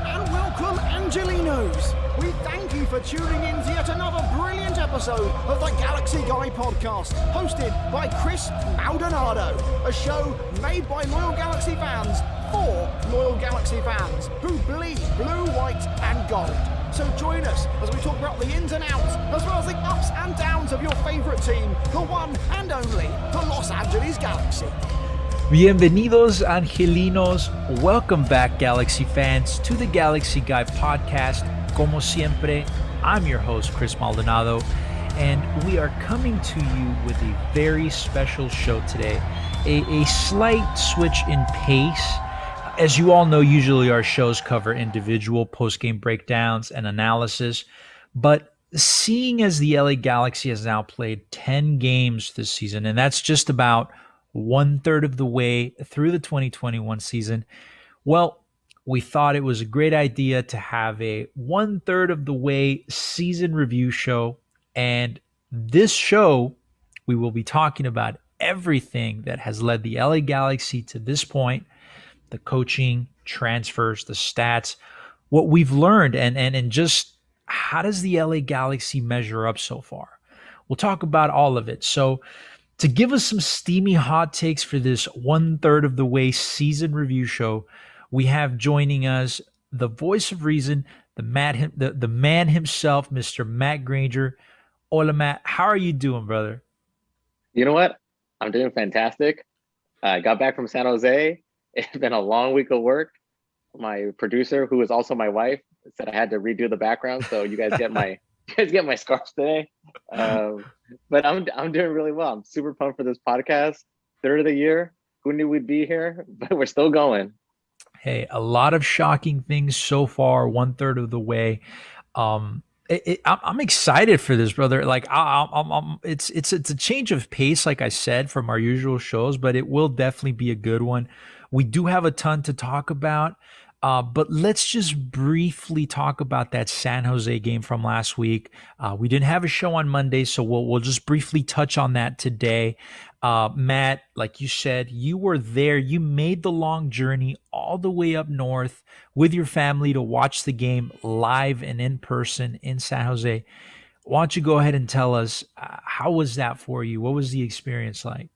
and welcome, Angelinos. We thank you for tuning in to yet another brilliant episode of the Galaxy Guy podcast, hosted by Chris Maldonado, a show made by loyal Galaxy fans for loyal Galaxy fans who bleed blue, white, and gold. So join us as we talk about the ins and outs, as well as the ups and downs of your favorite team, the one and only, the Los Angeles Galaxy. Bienvenidos, Angelinos. Welcome back, Galaxy fans, to the Galaxy Guy podcast. Como siempre, I'm your host, Chris Maldonado, and we are coming to you with a very special show today. A slight switch in pace. As you all know, usually our shows cover individual post-game breakdowns and analysis, but seeing as the LA Galaxy has now played 10 games this season, and that's just about 1/3 of the way through the 2021 season, well, we thought it was a great idea to have a 1/3 of the way season review show. And this show, we will be talking about everything that has led the LA Galaxy to this point, the coaching, transfers, the stats, what we've learned, and just how does the LA Galaxy measure up so far? We'll talk about all of it. So to give us some steamy hot takes for this 1/3 of the way season review show, we have joining us the voice of reason, the man himself, Mr. Matt Granger. Hola, Matt. How are you doing, brother? You know what? I'm doing fantastic. I got back from San Jose. It's been a long week of work. My producer, who is also my wife, said I had to redo the background, so you guys get my scarves today. But I'm doing really well. I'm super pumped for this podcast. 3rd of the year. Who knew we'd be here? But we're still going. Hey, a lot of shocking things so far. 1/3 of the way. I'm excited for this, brother. Like, it's a change of pace, like I said, from our usual shows, but it will definitely be a good one. We do have a ton to talk about. But let's just briefly talk about that San Jose game from last week. We didn't have a show on Monday, so we'll just briefly touch on that today. Matt, like you said, you were there. You made the long journey all the way up north with your family to watch the game live and in person in San Jose. Why don't you go ahead and tell us, how was that for you? What was the experience like?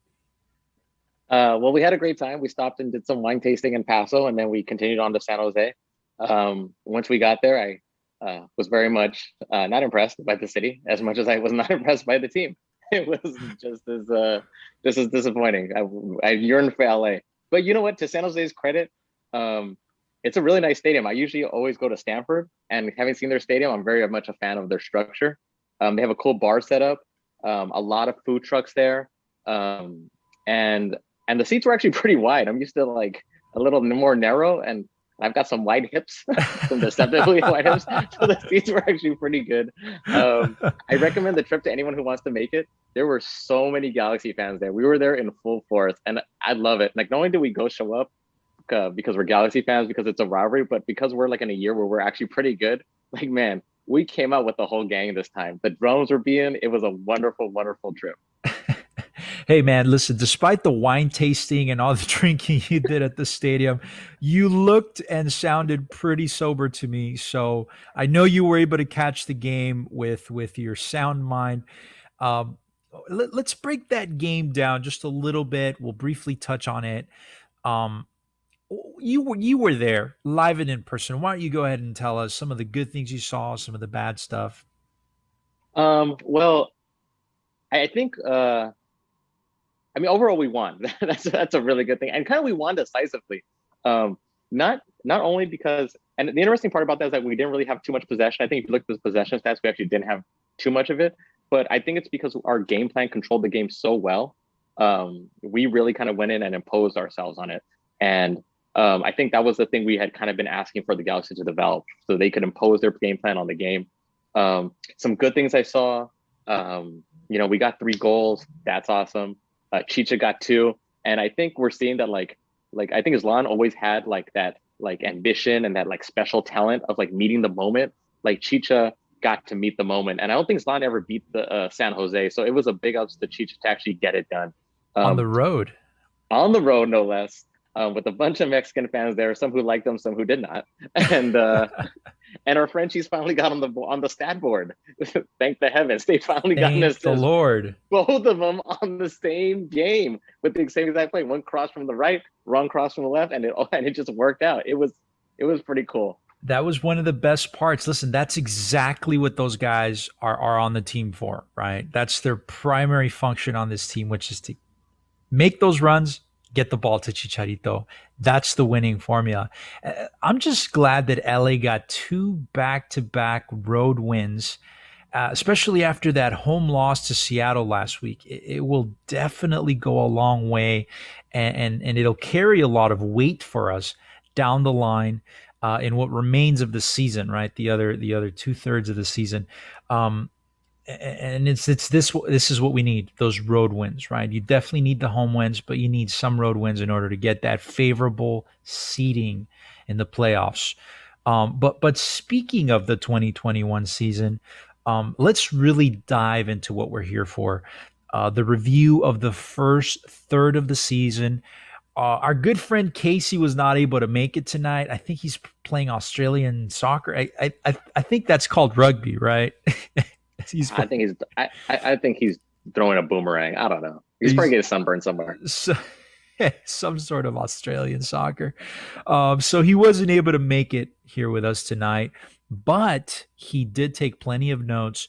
Well, we had a great time. We stopped and did some wine tasting in Paso, and then we continued on to San Jose. Once we got there, I was very much not impressed by the city as much as I was not impressed by the team. It was just as disappointing. I yearned for LA. But you know what? To San Jose's credit, it's a really nice stadium. I usually always go to Stanford, and having seen their stadium, I'm very much a fan of their structure. They have a cool bar setup, a lot of food trucks there, and the seats were actually pretty wide. I'm used to like a little more narrow, and I've got some wide hips, some deceptively wide hips. So the seats were actually pretty good. I recommend the trip to anyone who wants to make it. There were so many Galaxy fans there. We were there in full force, and I love it. Like, not only do we go show up because we're Galaxy fans, because it's a rivalry, but because we're like in a year where we're actually pretty good. Like, man, we came out with the whole gang this time. The drums were being, it was a wonderful, wonderful trip. Hey, man, listen, despite the wine tasting and all the drinking you did at the stadium, you looked and sounded pretty sober to me. So I know you were able to catch the game with your sound mind. Let's break that game down just a little bit. We'll briefly touch on it. You were there live and in person. Why don't you go ahead and tell us some of the good things you saw, some of the bad stuff? Well, I think overall we won. That's a really good thing, and kind of we won decisively. Not only because, and the interesting part about that is that we didn't really have too much possession. I think if you look at the possession stats, we actually didn't have too much of it. But I think it's because our game plan controlled the game so well. We really kind of went in and imposed ourselves on it, and I think that was the thing we had kind of been asking for the Galaxy to develop, so they could impose their game plan on the game. Some good things I saw. We got 3 goals. That's awesome. Chicha got 2, and I think we're seeing that like I think Aslan always had like that like ambition and that like special talent of like meeting the moment. Like Chicha got to meet the moment, and I don't think Aslan ever beat the San Jose, so it was a big ups to Chicha to actually get it done on the road. On the road, no less. with a bunch of Mexican fans there, some who liked them, some who did not, and and our Frenchies finally got on the stat board. Thank the heavens, they finally got an Thank the assist. Lord. Both of them on the same game with the same exact play. One cross from the right, wrong cross from the left, and it just worked out. It was pretty cool. That was one of the best parts. Listen, that's exactly what those guys are on the team for, right? That's their primary function on this team, which is to make those runs, get the ball to Chicharito. That's the winning formula. I'm just glad that LA got 2 back-to-back road wins, especially after that home loss to Seattle last week. It will definitely go a long way, and it'll carry a lot of weight for us down the line in what remains of the season, right? The other 2/3 of the season. And it's this is what we need, those road wins, right? You definitely need the home wins, but you need some road wins in order to get that favorable seeding in the playoffs. But speaking of the 2021 season, let's really dive into what we're here for. The review of the first third of the season. Our good friend Casey was not able to make it tonight. I think he's playing Australian soccer. I think that's called rugby, right? I think he's throwing a boomerang. I don't know. He's probably getting sunburned somewhere. So, some sort of Australian soccer. So he wasn't able to make it here with us tonight, but he did take plenty of notes.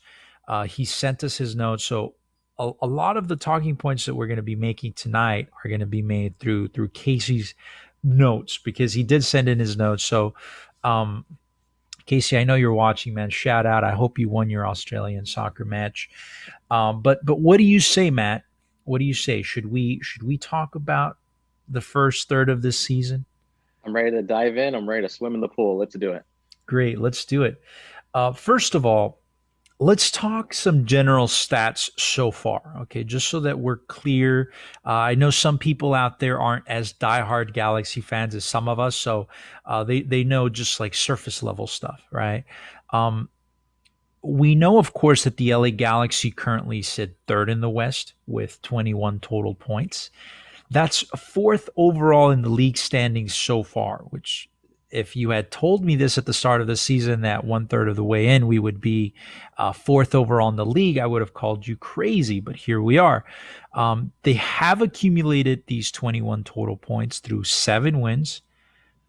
He sent us his notes. So a lot of the talking points that we're going to be making tonight are going to be made through Casey's notes, because he did send in his notes. So, Casey, I know you're watching, man. Shout out. I hope you won your Australian soccer match. But what do you say, Matt? What do you say? Should we talk about the first third of this season? I'm ready to dive in. I'm ready to swim in the pool. Let's do it. Great. Let's do it. First of all, let's talk some general stats so far, okay, just so that we're clear. I know some people out there aren't as diehard Galaxy fans as some of us, so they know just like surface level stuff, right? We know, of course, that the LA Galaxy currently sit third in the West with 21 total points. That's 4th overall in the league standings so far, which, if you had told me this at the start of the season, that 1/3 of the way in we would be 4th overall in the league, I would have called you crazy. But here we are. They have accumulated these 21 total points through 7 wins,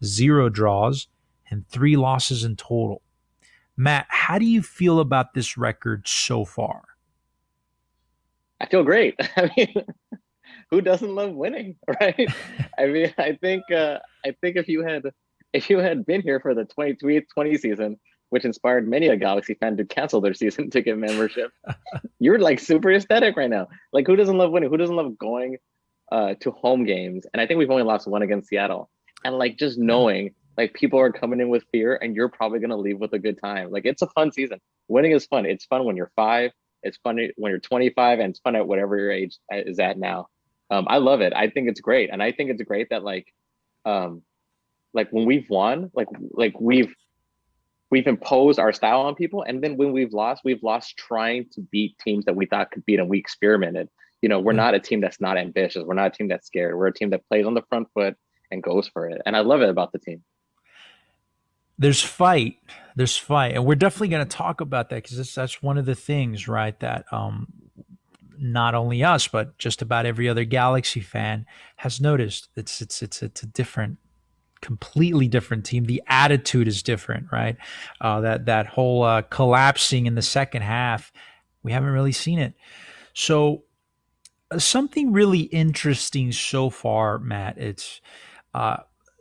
0 draws, and 3 losses in total. Matt, how do you feel about this record so far? I feel great. I mean, who doesn't love winning, right? I mean, I think if you had been here for the 2020 season, which inspired many a Galaxy fan to cancel their season ticket membership, you're like super ecstatic right now. Like, who doesn't love winning? Who doesn't love going to home games? And I think we've only lost 1 against Seattle. And like, just knowing like people are coming in with fear and you're probably going to leave with a good time. Like, it's a fun season. Winning is fun. It's fun when you're 5. It's fun when you're 25, and it's fun at whatever your age is at now. I love it. I think it's great. And I think it's great that like when we've won, like we've imposed our style on people. And then when we've lost trying to beat teams that we thought could beat, and we experimented. You know, we're not a team that's not ambitious. We're not a team that's scared. We're a team that plays on the front foot and goes for it. And I love it about the team. There's fight. And we're definitely going to talk about that, because that's one of the things, right, that not only us, but just about every other Galaxy fan has noticed. It's a different, completely different team. The attitude is different, right? That whole collapsing in the second half, we haven't really seen it. So something really interesting so far, Matt, it's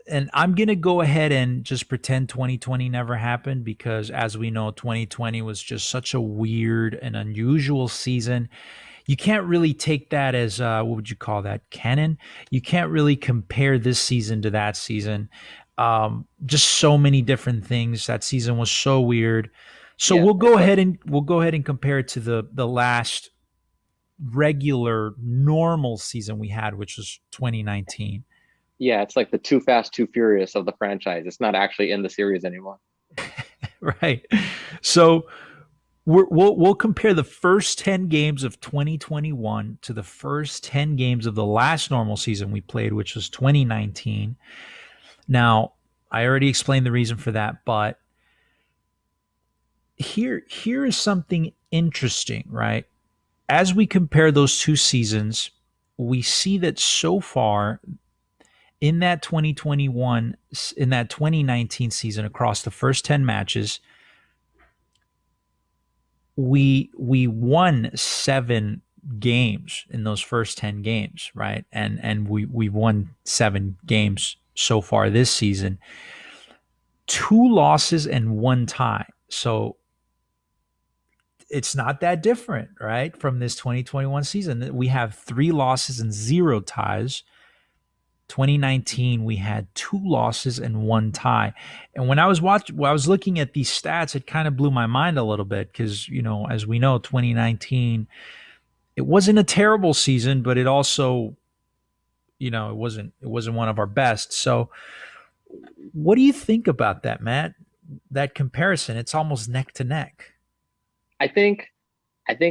and I'm going to go ahead and just pretend 2020 never happened, because as we know, 2020 was just such a weird and unusual season. You can't really take that as, what would you call that, canon? You can't really compare this season to that season. Just so many different things. That season was so weird. So we'll go ahead and compare it to the last regular normal season we had, which was 2019. Yeah, it's like the Too Fast, Too Furious of the franchise. It's not actually in the series anymore. Right. So we'll compare the first 10 games of 2021 to the first 10 games of the last normal season we played, which was 2019. Now, I already explained the reason for that, but here is something interesting, right? As we compare those two seasons, we see that so far in that 2021, in that 2019 season, across the first 10 matches, we won 7 games in those first 10 games, right? And we won 7 games so far this season. 2 losses and 1 tie. So it's not that different, right? From this 2021 season. We have 3 losses and 0 ties. 2019, we had 2 losses and 1 tie. And when I was looking at these stats, it kind of blew my mind a little bit because, as we know, 2019, it wasn't a terrible season, but it also, it wasn't one of our best. So what do you think about that, Matt? That comparison, it's almost neck to neck. I think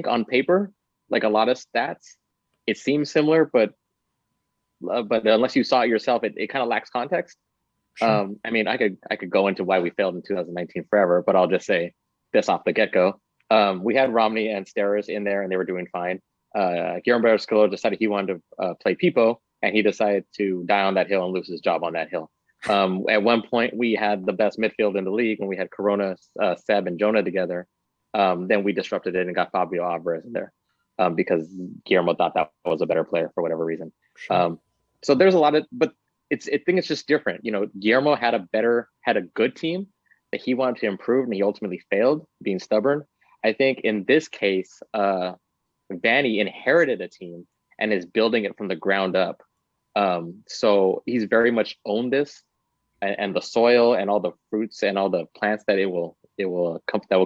on paper, like a lot of stats, it seems similar, but unless you saw it yourself, it kind of lacks context. Sure. I mean, I could go into why we failed in 2019 forever, but I'll just say this off the get-go. We had Romney and Steres in there, and they were doing fine. Guillermo Barrosquillo decided he wanted to play Pipo, and he decided to die on that hill and lose his job on that hill. At one point, we had the best midfield in the league when we had Corona, Seb, and Jonah together. Then we disrupted it and got Fabio Alvarez in there because Guillermo thought that was a better player for whatever reason. Sure. So there's a lot of, but I think it's just different. Guillermo had a good team that he wanted to improve, and he ultimately failed, being stubborn. I think in this case, Vanny inherited a team and is building it from the ground up. So he's very much owned this, and the soil and all the fruits and all the plants that will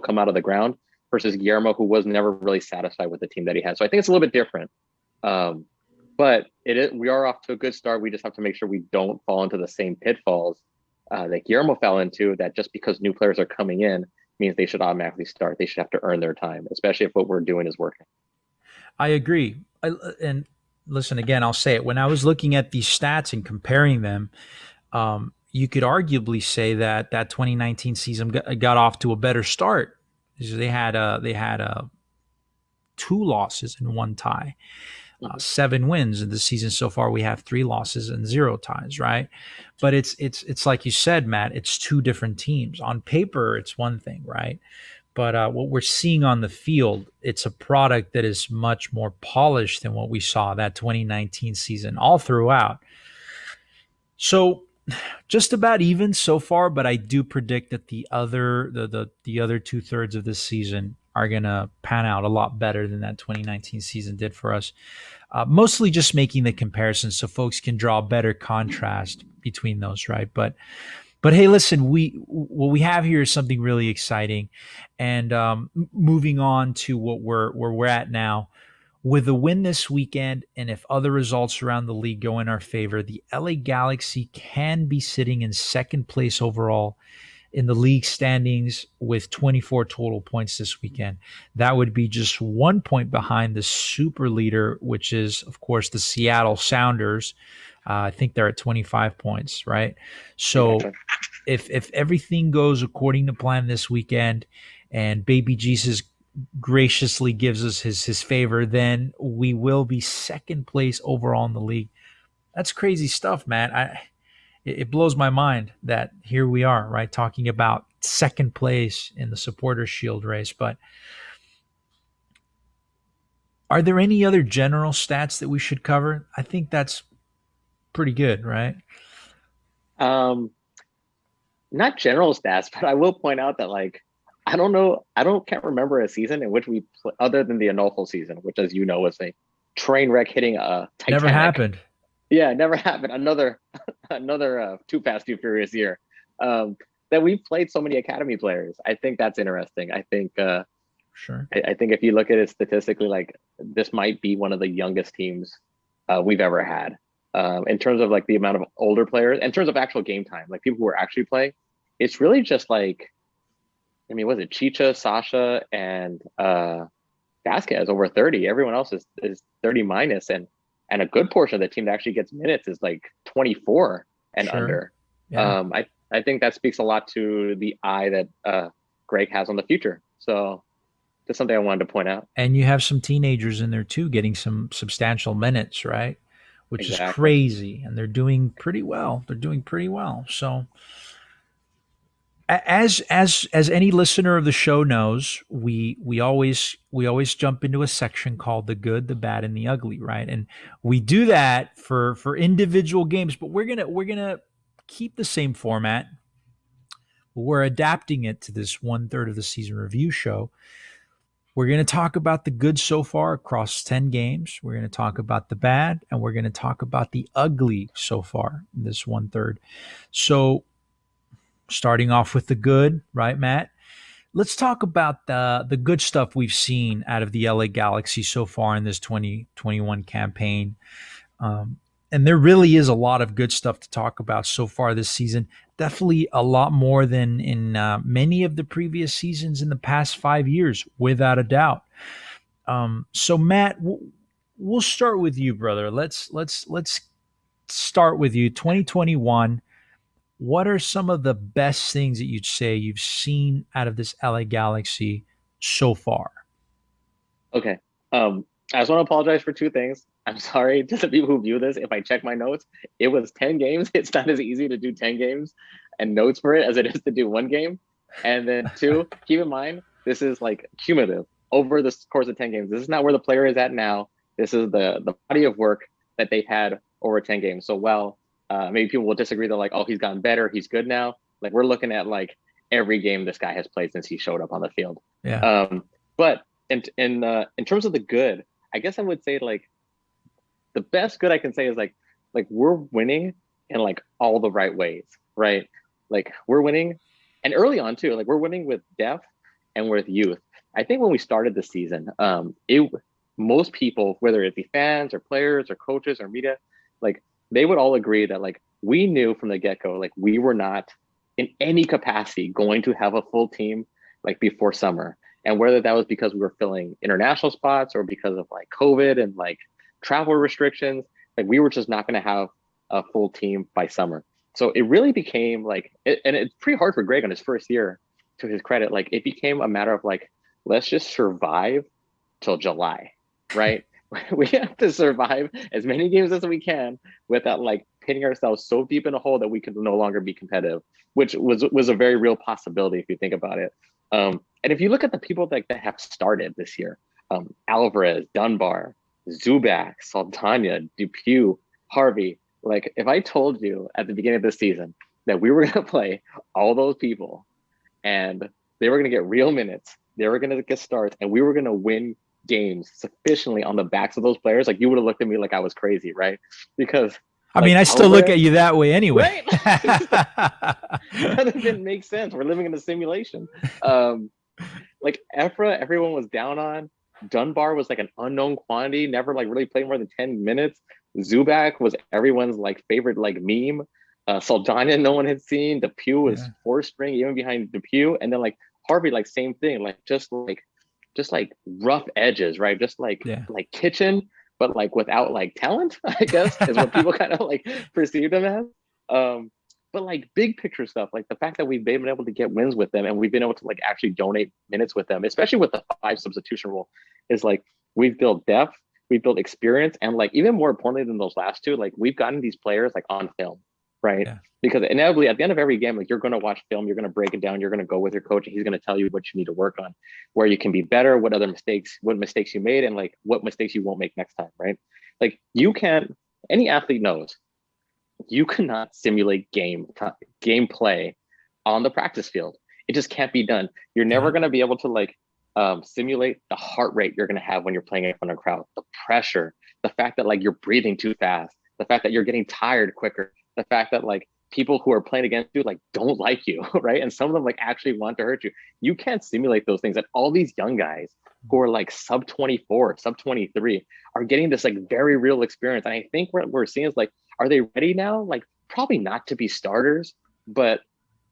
come out of the ground, versus Guillermo, who was never really satisfied with the team that he had. So I think it's a little bit different. But we are off to a good start. We just have to make sure we don't fall into the same pitfalls that Guillermo fell into, that just because new players are coming in means they should automatically start. They should have to earn their time, especially if what we're doing is working. I agree. And listen, again, I'll say it. When I was looking at these stats and comparing them, you could arguably say that 2019 season got off to a better start. They had 2 losses and 1 tie. 7 wins in the season so far. We have 3 losses and 0 ties, right? But it's like you said, Matt, it's 2 different teams. On paper, it's one thing, right? But what we're seeing on the field, it's a product that is much more polished than what we saw that 2019 season all throughout. So just about even so far, but I do predict that the other 2/3 of this season are going to pan out a lot better than that 2019 season did for us. Mostly just making the comparison so folks can draw a better contrast between those, right? But hey, listen, what we have here is something really exciting. And moving on to where we're at now, with a win this weekend, and if other results around the league go in our favor, the LA Galaxy can be sitting in second place overall in the league standings with 24 total points this weekend. That would be just 1 point behind the super leader, which is, of course, the Seattle Sounders. I think they're at 25 points, right? So if everything goes according to plan this weekend and Baby Jesus graciously gives us his favor, then we will be second place overall in the league. That's crazy stuff, man. It blows my mind that here we are, right, talking about second place in the Supporters Shield race. But are there any other general stats that we should cover? I think that's pretty good, right? Not general stats, but I will point out that, like, can't remember a season in which we other than the Anolfo season, which, as you know, was a train wreck hitting a Titanic. Never happened. Yeah, never happened. Another Too Fast, Too Furious year. That we played so many academy players. I think that's interesting. I think sure. I think if you look at it statistically, like, this might be one of the youngest teams we've ever had. In terms of, like, the amount of older players, in terms of actual game time, like people who are actually playing, it's really just like I mean, was it Chicha, Sasha, and Vasquez over 30? Everyone else is 30 minus, and a good portion of the team that actually gets minutes is like 24 and Sure. under. Yeah. I think that speaks a lot to the eye that Greg has on the future. So that's something I wanted to point out. And you have some teenagers in there too getting some substantial minutes, right? Which is Exactly. crazy. And they're doing pretty well. They're doing pretty well. So as any listener of the show knows, we always jump into a section called the good, the bad, and the ugly, right? And we do that for individual games, but we're gonna keep the same format. We're adapting it to this 1/3 of the season review show. We're going to talk about the good so far across 10 games. We're going to talk about the bad, and we're going to talk about the ugly so far in this 1/3. So, starting off with the good, right, Matt? Let's talk about the good stuff we've seen out of the LA Galaxy so far in this 2021 campaign. Um, and there really is a lot of good stuff to talk about so far this season. Definitely a lot more than in many of the previous seasons in the past 5 years, without a doubt. So Matt, we'll start with you, brother. Let's start with you. 2021. What are some of the best things that you'd say you've seen out of this LA Galaxy so far? Okay. I just want to apologize for two things. I'm sorry to the people who view this. If I check my notes, it was 10 games. It's not as easy to do 10 games and notes for it as it is to do one game. And then two, keep in mind, this is like cumulative over the course of 10 games. This is not where the player is at now. This is the body of work that they've had over 10 games. So while maybe people will disagree, they're like, oh, he's gotten better, he's good now. Like we're looking at like every game this guy has played since he showed up on the field. Yeah. But in terms of the good, I guess I would say like the best good I can say is like we're winning in like all the right ways, right? Like we're winning, and early on too, like we're winning with depth and with youth. I think when we started the season, most people, whether it be fans or players or coaches or media, like they would all agree that like we knew from the get-go, like we were not in any capacity going to have a full team like before summer. And whether that was because we were filling international spots or because of like COVID and like travel restrictions, like we were just not going to have a full team by summer. So it really became like, and it's pretty hard for Greg on his first year, to his credit. Like it became a matter of like, let's just survive till July, right? We have to survive as many games as we can without like pitting ourselves so deep in a hole that we could no longer be competitive, which was a very real possibility if you think about it. And if you look at the people that have started this year, Alvarez, Dunbar, Zubac, Saldana, Dupuis, Harvey, like if I told you at the beginning of the season that we were going to play all those people and they were going to get real minutes, they were going to get starts, and we were going to win games sufficiently on the backs of those players, like you would have looked at me like I was crazy, right? Because I mean, I still look at you that way anyway. Right? That didn't make sense. We're living in a simulation. Like Efra, everyone was down on. Dunbar was like an unknown quantity, never like really played more than 10 minutes. Zubac was everyone's like favorite like meme. Saldana, no one had seen. Dupuis was fourth string, even behind Dupuis. And then like Harvey, like same thing, like just like rough edges, right? Just like kitchen, but like without like talent, I guess, is what people kind of like perceived him as. But like big picture stuff, like the fact that we've been able to get wins with them and we've been able to like actually donate minutes with them, especially with the 5 substitution rule, is like we've built depth, we've built experience, and like even more importantly than those last two, like we've gotten these players like on film, right? Yeah. Because inevitably at the end of every game, like you're going to watch film, you're going to break it down, you're going to go with your coach, and he's going to tell you what you need to work on, where you can be better, what mistakes you made, and like what mistakes you won't make next time, right? Like you can't, any athlete knows, you cannot simulate gameplay on the practice field. It just can't be done. You're never going to be able to like simulate the heart rate you're going to have when you're playing in front of a crowd, the pressure, the fact that like you're breathing too fast, the fact that you're getting tired quicker, the fact that like people who are playing against you like don't like you, right? And some of them like actually want to hurt you. You can't simulate those things. And all these young guys who are like sub 24, sub 23 are getting this like very real experience. And I think what we're seeing is like, are they ready now? Like probably not to be starters, but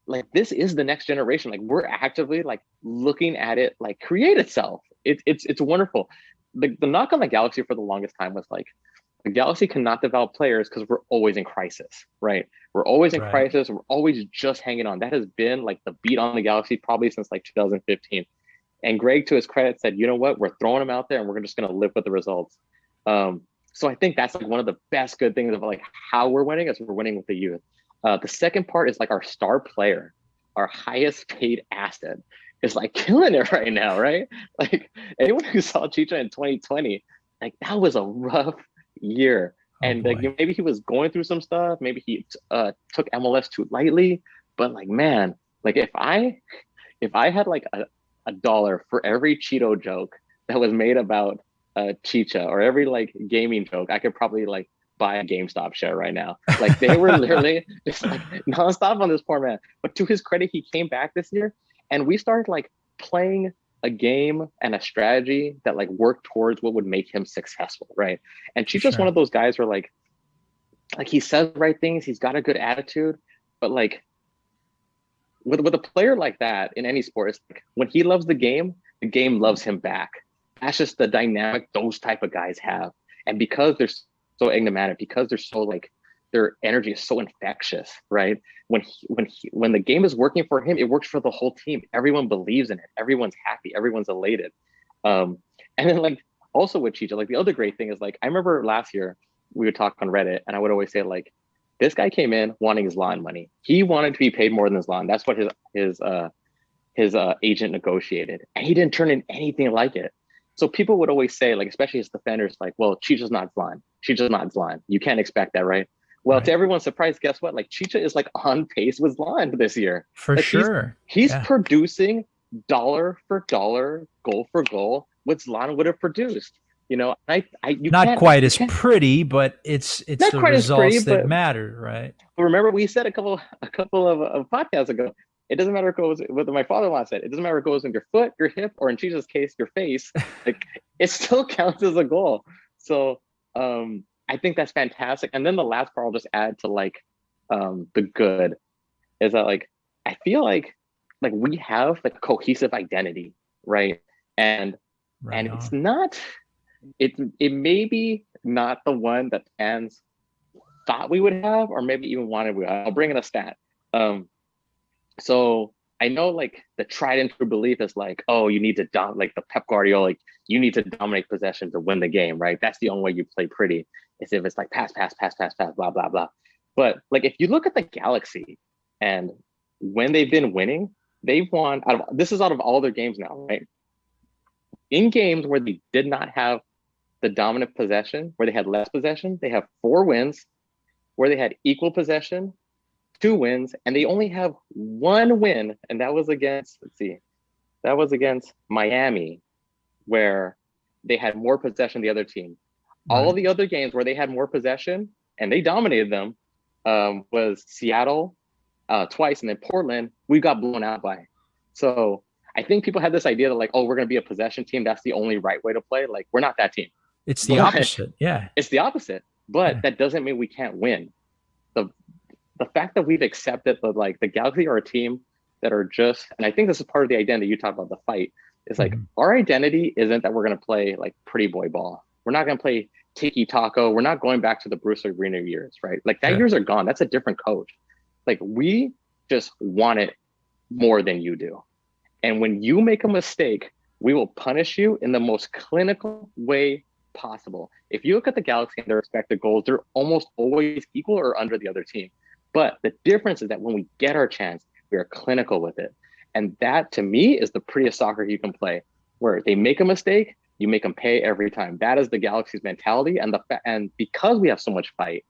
like this is the next generation. Like we're actively like looking at it like create itself. It's wonderful. The knock on the Galaxy for the longest time was like the Galaxy cannot develop players because we're always in crisis, right? We're always in crisis. We're always just hanging on. That has been like the beat on the Galaxy probably since like 2015. And Greg, to his credit, said, you know what? We're throwing them out there and we're just going to live with the results. So I think that's like one of the best good things of like how we're winning is we're winning with the youth. The second part is like our star player, our highest paid asset is like killing it right now, right? Like anyone who saw Chicha in 2020, like that was a rough year. And like maybe he was going through some stuff. Maybe he took MLS too lightly. But like, man, like if I had like a dollar for every Cheeto joke that was made about Chicha or every like gaming joke, I could probably like buy a GameStop share right now. Like they were literally just like nonstop on this poor man. But to his credit, he came back this year and we started like playing a game and a strategy that like worked towards what would make him successful, right? And Chicha's one of those guys where like he says the right things, he's got a good attitude, but like with a player like that in any sport, it's like when he loves the game loves him back. That's just the dynamic those type of guys have. And because they're so enigmatic, because they're so like their energy is so infectious, right? When the game is working for him, it works for the whole team. Everyone believes in it. Everyone's happy. Everyone's elated. And then like also with Chicha, like the other great thing is like I remember last year we would talk on Reddit, and I would always say like this guy came in wanting his lawn money. He wanted to be paid more than his lawn. That's what his agent negotiated, and he didn't turn in anything like it. So people would always say, like, especially as defenders, like, well, Chicha's not Zlan. Chicha's not Zlan. You can't expect that, right? Well, to everyone's surprise, guess what? Like, Chicha is like on pace with Zlan this year. For like, sure. He's producing dollar for dollar, goal for goal, what Zlan would have produced. You know, you not quite as pretty, but it's the results that matter, right? Remember, we said a couple of podcasts ago. It doesn't matter if it goes what my father-in-law said. It doesn't matter if it goes in your foot, your hip, or in Chicha's case, your face. Like it still counts as a goal. So I think that's fantastic. And then the last part I'll just add to like the good is that like I feel like we have like a cohesive identity, right? And it's not it may be not the one that fans thought we would have, or maybe even wanted we would have. I'll bring in a stat. So I know like the tried and true belief is like, oh, you need to like the Pep Guardiola, like you need to dominate possession to win the game, right? That's the only way you play pretty is if it's like pass, blah, blah, blah. But like, if you look at the Galaxy and when they've been winning, they've won this is out of all their games now, right? In games where they did not have the dominant possession, where they had less possession, they have 4 wins. Where they had equal possession, 2 wins, and they only have 1 win, and that was against, that was against Miami, where they had more possession than the other team. Right. All of the other games where they had more possession, and they dominated them, was Seattle twice, and then Portland, we got blown out by. So I think people had this idea that like, oh, we're going to be a possession team. That's the only right way to play. Like, we're not that team. It's the opposite, yeah. It's the opposite, but that doesn't mean we can't win. The fact that we've accepted that like the Galaxy are a team that are just, and I think this is part of the identity you talk about, the fight, is like our identity isn't that we're going to play like pretty boy ball. We're not going to play tiki taco. We're not going back to the Bruce Arena years, right? Like that years are gone. That's a different coach. Like we just want it more than you do. And when you make a mistake, we will punish you in the most clinical way possible. If you look at the Galaxy and their expected goals, they're almost always equal or under the other team. But the difference is that when we get our chance, we are clinical with it. And that, to me, is the prettiest soccer you can play, where they make a mistake, you make them pay every time. That is the Galaxy's mentality. And because we have so much fight,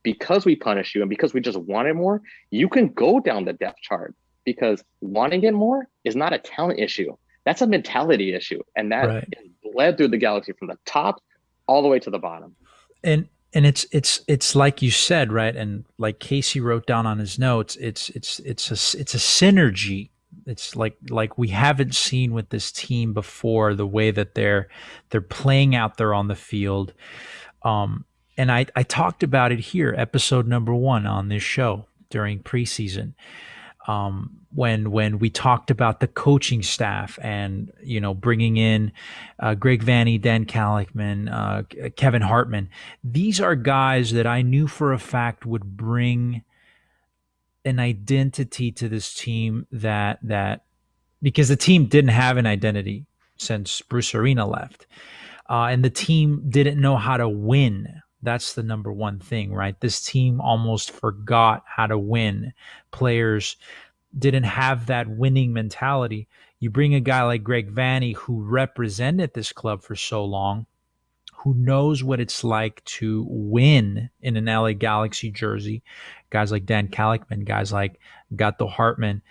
because we punish you, and because we just want it more, you can go down the depth chart, because wanting it more is not a talent issue. That's a mentality issue. And that is bled through the Galaxy from the top all the way to the bottom. And it's like you said, right? And like Casey wrote down on his notes, it's a synergy. It's like we haven't seen with this team before, the way that they're playing out there on the field. And I talked about it here, episode number 1 on this show during preseason. when we talked about the coaching staff and, bringing in Greg Vanney, Dan Callahan, Kevin Hartman. These are guys that I knew for a fact would bring an identity to this team that because the team didn't have an identity since Bruce Arena left. And the team didn't know how to win. That's the number one thing, right? This team almost forgot how to win. Players didn't have that winning mentality. You bring a guy like Greg Vanney, who represented this club for so long, who knows what it's like to win in an LA Galaxy jersey. Guys like Dan Callahan, guys like Gato Hartman,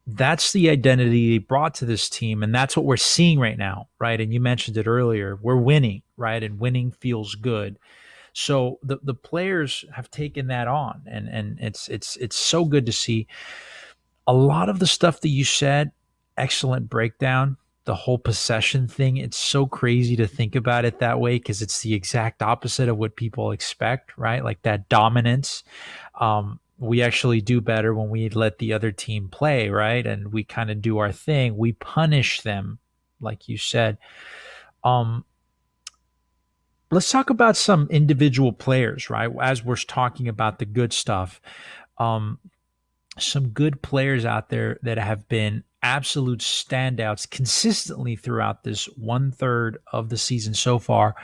that's the identity they brought to this team. And that's what we're seeing right now, right? And you mentioned it earlier. We're winning, right? And winning feels good. So the players have taken that on, and it's so good to see. A lot of the stuff that you said, excellent breakdown. The whole possession thing, it's so crazy to think about it that way because it's the exact opposite of what people expect, right? Like that dominance. We actually do better when we let the other team play, right? And we kind of do our thing. We punish them, like you said. Let's talk about some individual players, right? As we're talking about the good stuff, some good players out there that have been absolute standouts consistently throughout this 1/3 of the season so far.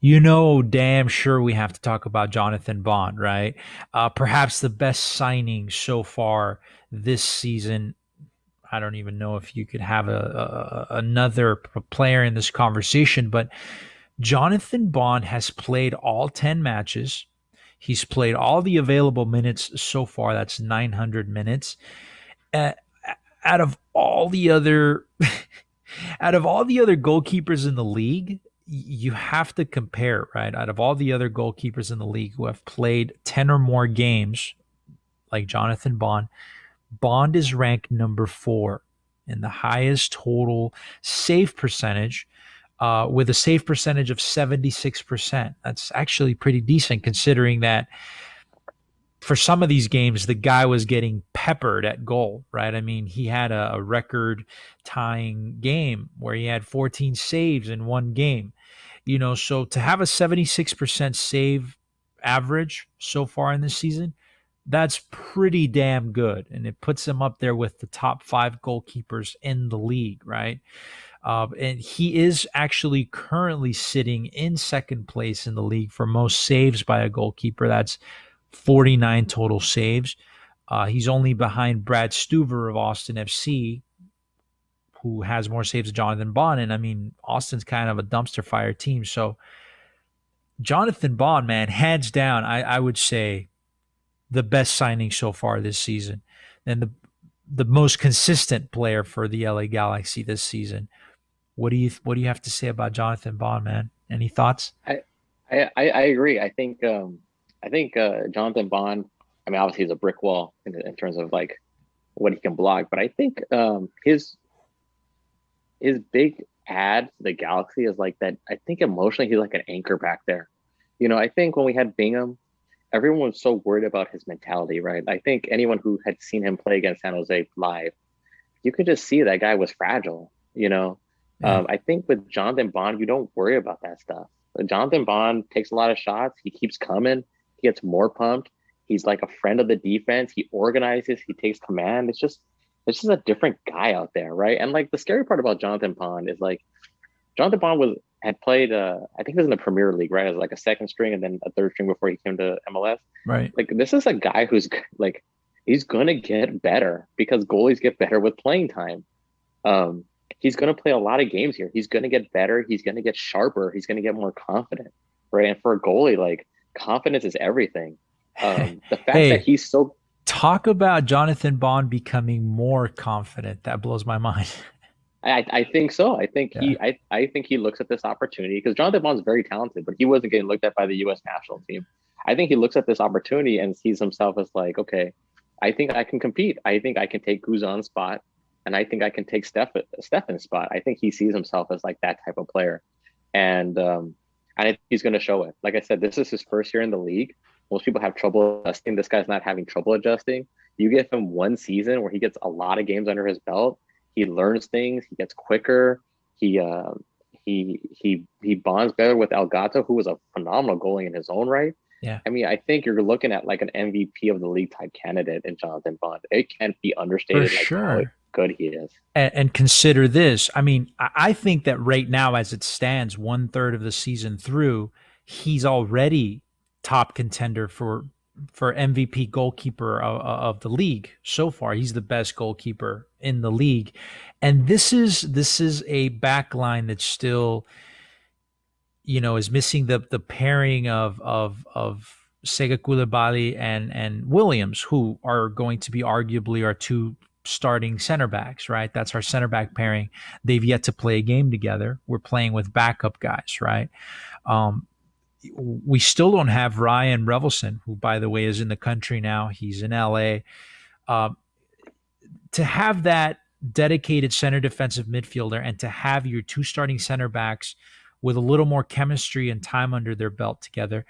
Damn sure we have to talk about Jonathan Bond, right? Perhaps the best signing so far this season. I don't even know if you could have another player in this conversation, but Jonathan Bond has played all 10 matches. He's played all the available minutes so far. That's 900 minutes. Out of all the other goalkeepers in the league, you have to compare, right? Out of all the other goalkeepers in the league who have played 10 or more games, like Jonathan Bond, Bond is ranked number 4 in the highest total save percentage, with a save percentage of 76%. That's actually pretty decent considering that for some of these games, the guy was getting peppered at goal, right? I mean, he had a record-tying game where he had 14 saves in one game. So to have a 76% save average so far in this season, that's pretty damn good. And it puts him up there with the top 5 goalkeepers in the league, right? And he is actually currently sitting in second place in the league for most saves by a goalkeeper. That's 49 total saves. He's only behind Brad Stuver of Austin FC, who has more saves than Jonathan Bond. And I mean, Austin's kind of a dumpster fire team. So Jonathan Bond, man, hands down, I would say the best signing so far this season, and the most consistent player for the LA Galaxy this season. What do you have to say about Jonathan Bond, man? Any thoughts? I agree. I think Jonathan Bond, I mean, obviously he's a brick wall in terms of like what he can block, but I think his big add to the Galaxy is like that. I think emotionally he's like an anchor back there. I think when we had Bingham, everyone was so worried about his mentality, right? I think anyone who had seen him play against San Jose live, you could just see that guy was fragile, Yeah. I think with Jonathan Bond, you don't worry about that stuff. Jonathan Bond takes a lot of shots. He keeps coming. He gets more pumped. He's like a friend of the defense. He organizes. He takes command. It's just a different guy out there, right? And like the scary part about Jonathan Bond is like Jonathan Bond had played. I think he was in the Premier League, right, as like a second string and then a third string before he came to MLS. Right. Like this is a guy who's like he's gonna get better because goalies get better with playing time. He's going to play a lot of games here. He's going to get better. He's going to get sharper. He's going to get more confident, right? And for a goalie, like confidence is everything. The fact that he's so talk about Jonathan Bond becoming more confident. That blows my mind. I think so. I think I think he looks at this opportunity because Jonathan Bond's very talented, but he wasn't getting looked at by the U.S. national team. I think he looks at this opportunity and sees himself as like, okay, I think I can compete. I think I can take Guzan's spot. And I think I can take Stefan's spot. I think he sees himself as like that type of player. And I think he's going to show it. Like I said, this is his first year in the league. Most people have trouble adjusting. This guy's not having trouble adjusting. You give him one season where he gets a lot of games under his belt. He learns things. He gets quicker. He bonds better with Elgato, who was a phenomenal goalie in his own right. Yeah. I mean, I think you're looking at like an MVP of the league type candidate in Jonathan Bond. It can't be understated For like sure. how good he is. And consider this. I mean, I think that right now, as it stands, 1/3 of the season through, he's already top contender for MVP goalkeeper of the league so far. He's the best goalkeeper in the league, and this is a back line that still, is missing the pairing of Sega Koulibaly and Williams, who are going to be arguably our two starting center backs, right? That's our center back pairing. They've yet to play a game together. We're playing with backup guys, right? We still don't have Ryan Revelson, who, by the way, is in the country now. He's in LA. To have that dedicated center defensive midfielder and to have your two starting center backs with a little more chemistry and time under their belt together,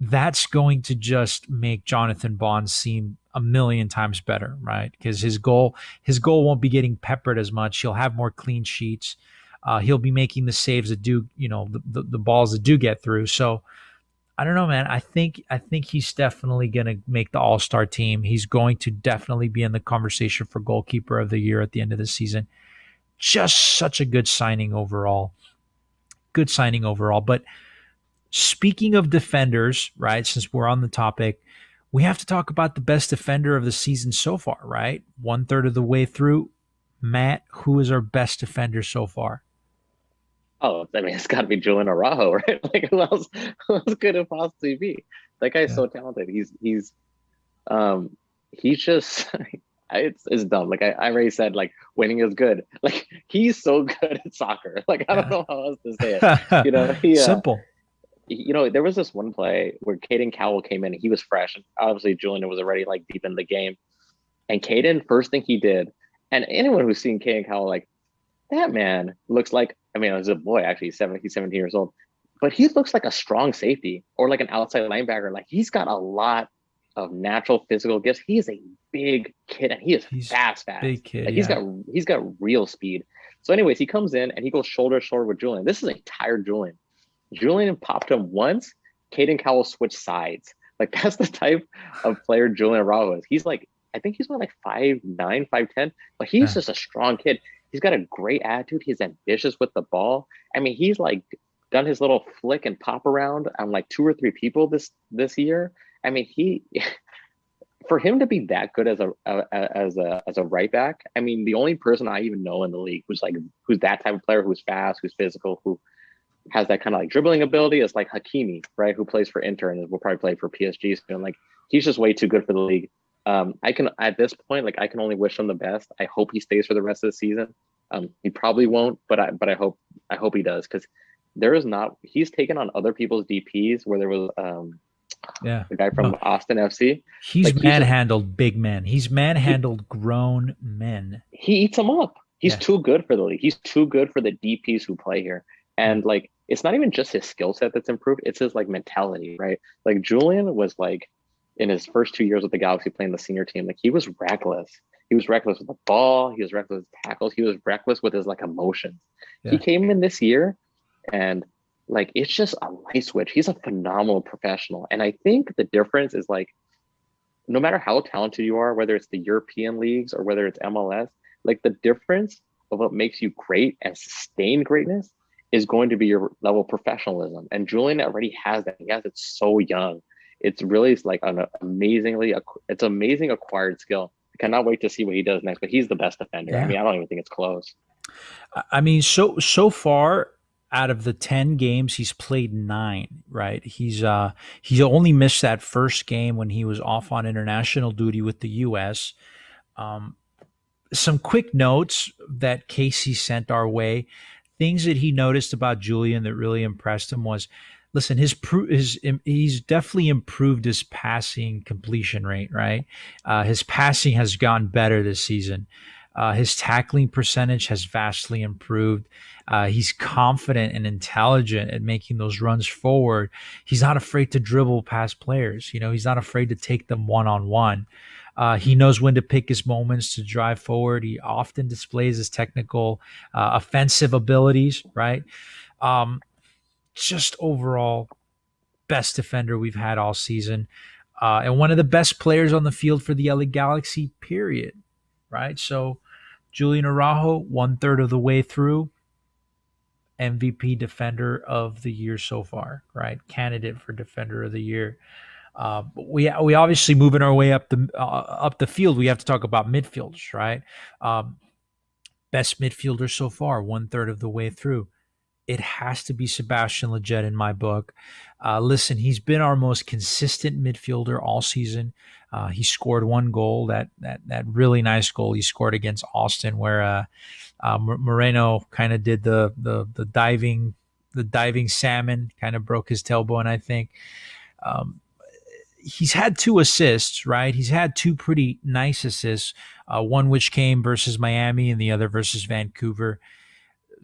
that's going to just make Jonathan Bond seem a million times better, right? Because his goal won't be getting peppered as much. He'll have more clean sheets. He'll be making the saves that do, the balls that do get through. So I don't know, man. I think he's definitely going to make the All-Star team. He's going to definitely be in the conversation for goalkeeper of the year at the end of the season. Just such a good signing overall. But speaking of defenders, right, since we're on the topic, we have to talk about the best defender of the season so far, right? 1/3 of the way through. Matt, who is our best defender so far? Oh, I mean, it's got to be Julian Araujo, right? Like, who else could it possibly be? That guy's so talented. He's just it's dumb. Like I already said, like, winning is good. Like, he's so good at soccer. Like, I don't know how else to say it. Simple. There was this one play where Caden Cowell came in. He was fresh, and obviously Julian was already like deep in the game. And Caden, first thing he did, and anyone who's seen Caden Cowell, like, that man looks like, I mean, as a boy, actually, he's 17 years old, but he looks like a strong safety or like an outside linebacker. Like, he's got a lot of natural physical gifts. He is a big kid, and he's fast. Big kid. Like, he's got real speed. So anyways, he comes in and he goes shoulder to shoulder with Julian. This is a tired Julian. Julian popped him once. Caden Cowell switched sides. Like, that's the type of player Julian Araujo is. He's like, I think he's like 5'9", 5'10", but he's just a strong kid. He's got a great attitude. He's ambitious with the ball. I mean, he's like done his little flick and pop around on like 2 or 3 people this year. I mean, for him to be that good as a right back, I mean, the only person I even know in the league who's that type of player, who's fast, who's physical, who has that kind of like dribbling ability is like Hakimi, right? Who plays for Inter and will probably play for PSG. So like, he's just way too good for the league. I can, at this point, like, I can only wish him the best. I hope he stays for the rest of the season. He probably won't, but I hope he does, because he's taken on other people's DPs where there was the guy from Austin FC. He's like, manhandled big men. He's manhandled grown men. He eats them up. He's too good for the league. He's too good for the DPs who play here. And like, it's not even just his skill set that's improved. It's his like mentality, right? Like, Julian was like, in his first 2 years with the Galaxy playing the senior team, like, he was reckless. He was reckless with the ball. He was reckless with tackles. He was reckless with his like emotions. Yeah. He came in this year and like, it's just a light switch. He's a phenomenal professional. And I think the difference is, like, no matter how talented you are, whether it's the European leagues or whether it's MLS, like, the difference of what makes you great and sustain greatness is going to be your level of professionalism. And Julian already has that. He has it so young. It's really like an amazing acquired skill. I cannot wait to see what he does next, but he's the best defender. Yeah. I mean, I don't even think it's close. I mean, so far out of the 10 games, he's played 9, right? He's only missed that first game when he was off on international duty with the U.S. Some quick notes that Casey sent our way, things that he noticed about Julian that really impressed him was, listen, he's definitely improved his passing completion rate, right? His passing has gotten better this season. His tackling percentage has vastly improved. He's confident and intelligent at making those runs forward. He's not afraid to dribble past players. He's not afraid to take them one-on-one. He knows when to pick his moments to drive forward. He often displays his technical, offensive abilities, right? Just overall, best defender we've had all season. And one of the best players on the field for the LA Galaxy, period, right? So Julian Araujo, 1/3 of the way through, MVP defender of the year so far, right? Candidate for defender of the year. We obviously moving our way up the field. We have to talk about midfielders, right? Best midfielder so far, 1/3 of the way through. It has to be Sebastian Lletget in my book. Listen, he's been our most consistent midfielder all season. He scored one goal, that really nice goal he scored against Austin, where Moreno kind of did the diving salmon, kind of broke his tailbone, I think. He's had 2 assists, right? He's had 2 pretty nice assists, one which came versus Miami and the other versus Vancouver.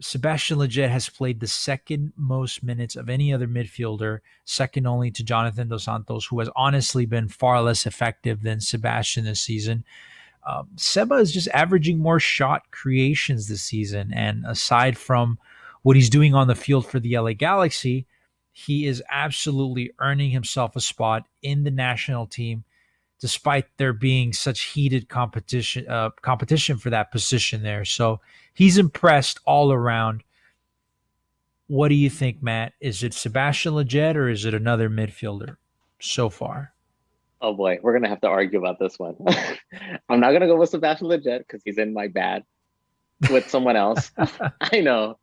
Sebastian Lletget has played the second most minutes of any other midfielder, second only to Jonathan Dos Santos, who has honestly been far less effective than Sebastian this season. Seba is just averaging more shot creations this season. And aside from what he's doing on the field for the LA Galaxy, he is absolutely earning himself a spot in the national team, despite there being such heated competition for that position there. So he's impressed all around. What do you think, Matt? Is it Sebastian Lletget or is it another midfielder so far? Oh boy, we're gonna have to argue about this one. I'm not gonna go with Sebastian Lletget because he's in my bad with someone else. I know,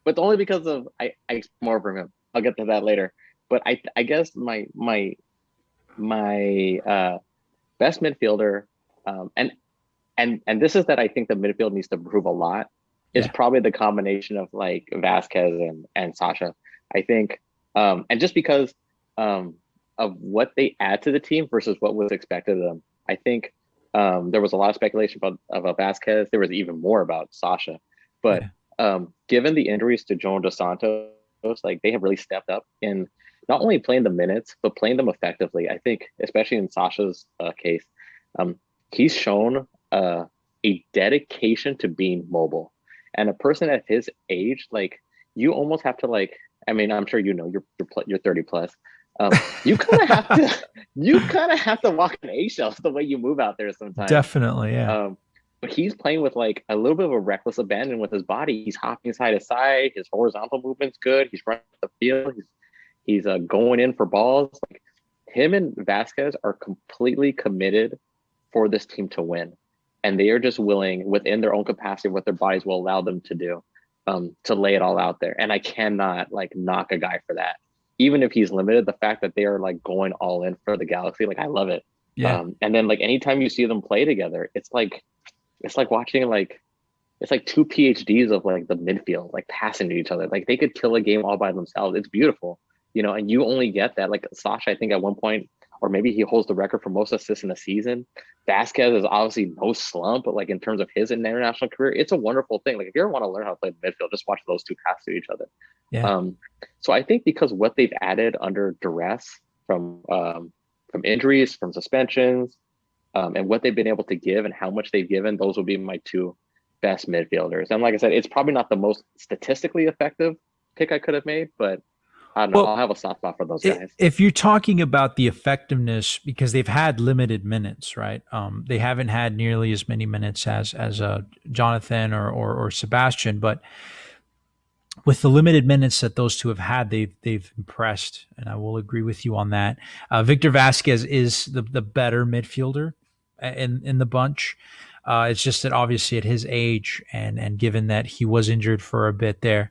but only because of I more from him. I'll get to that later. But I guess my best midfielder, and this is that I think the midfield needs to improve a lot, is probably the combination of like Vasquez and Sasha. I think, and just because of what they add to the team versus what was expected of them, I think there was a lot of speculation about Vasquez. There was even more about Sasha, but given the injuries to João Dos Santos, like they have really stepped up in not only playing the minutes, but playing them effectively. I think, especially in Sasha's case, he's shown a dedication to being mobile. And a person at his age, like you almost have to like, I mean, I'm sure you know you're 30 plus. You kind of have to walk on eggshells the way you move out there sometimes. Definitely, yeah. But he's playing with like a little bit of a reckless abandon with his body. He's hopping side to side. His horizontal movement's good. He's running the field. He's going in for balls. Like him and Vasquez are completely committed for this team to win, and they are just willing, within their own capacity, what their bodies will allow them to do, to lay it all out there. And I cannot like knock a guy for that, even if he's limited. The fact that they are like going all in for the Galaxy, like I love it. Yeah. And then like anytime you see them play together, it's like watching like it's like 2 PhDs of like the midfield, like passing to each other. Like they could kill a game all by themselves. It's beautiful, and you only get that. Like Sasha, I think at one point, or maybe he holds the record for most assists in a season. Vasquez is obviously no slump, but like in terms of his international career, it's a wonderful thing. Like if you ever want to learn how to play the midfield, just watch those 2 pass to each other. Yeah. So I think because what they've added under duress from injuries, from suspensions, and what they've been able to give and how much they've given, those will be my 2 best midfielders. And like I said, it's probably not the most statistically effective pick I could have made, but I don't know. I'll have a soft spot for those guys. If you're talking about the effectiveness, because they've had limited minutes, right? They haven't had nearly as many minutes as Jonathan or Sebastian, but with the limited minutes that those 2 have had, they've impressed, and I will agree with you on that. Victor Vasquez is the better midfielder in the bunch. It's just that obviously at his age and given that he was injured for a bit there,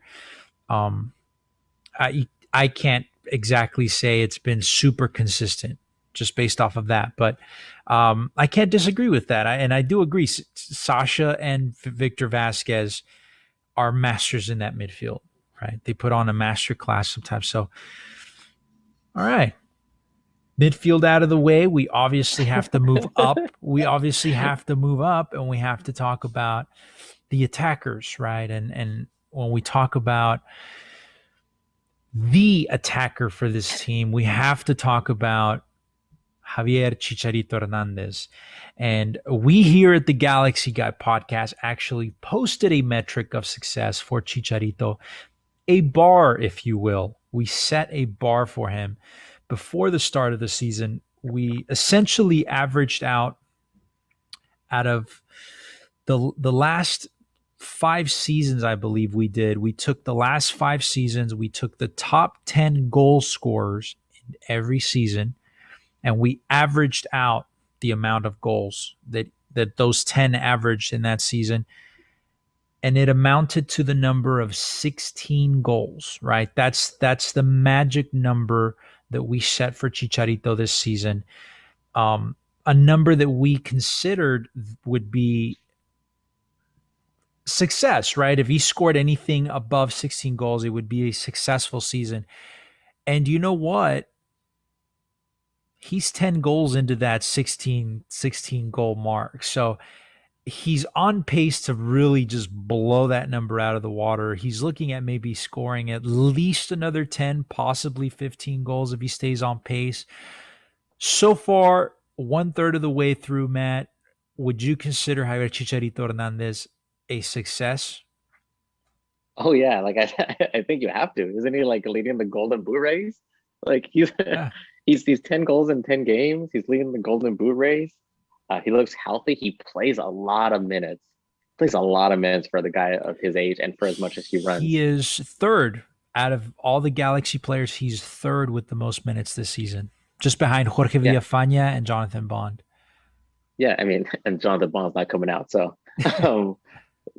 I can't exactly say it's been super consistent just based off of that, but I can't disagree with that. And I do agree. Sasha and Victor Vasquez are masters in that midfield, right? They put on a master class sometimes. So, all right. Midfield out of the way. We obviously have to move up. And we have to talk about the attackers, right? And when we talk about the attacker for this team, we have to talk about Javier Chicharito Hernandez. And we here at the Galaxy Guy podcast actually posted a metric of success for Chicharito, a bar, if you will. We set a bar for him before the start of the season. We essentially averaged out of the last 5 seasons, I believe we took the last 5 seasons, we took the top 10 goal scorers in every season, and we averaged out the amount of goals that those 10 averaged in that season. And it amounted to the number of 16 goals, right? That's the magic number that we set for Chicharito this season. A number that we considered would be success, right? If he scored anything above 16 goals, it would be a successful season. And you know what? He's 10 goals into that 16 goal mark. So he's on pace to really just blow that number out of the water. He's looking at maybe scoring at least another 10, possibly 15 goals if he stays on pace. So far, 1/3 of the way through, Matt, would you consider Javier Chicharito Hernandez a success? Oh yeah, like I think you have to. Isn't he like leading the Golden Boot race? Like Yeah. he's 10 goals in 10 games. He's leading the Golden Boot race. He looks healthy. He plays a lot of minutes. Plays a lot of minutes for the guy of his age and for as much as he runs. He is third out of all the Galaxy players. He's third with the most minutes this season, just behind Jorge Yeah. Villafaña and Jonathan Bond. Yeah, I mean, and Jonathan Bond's not coming out, so um,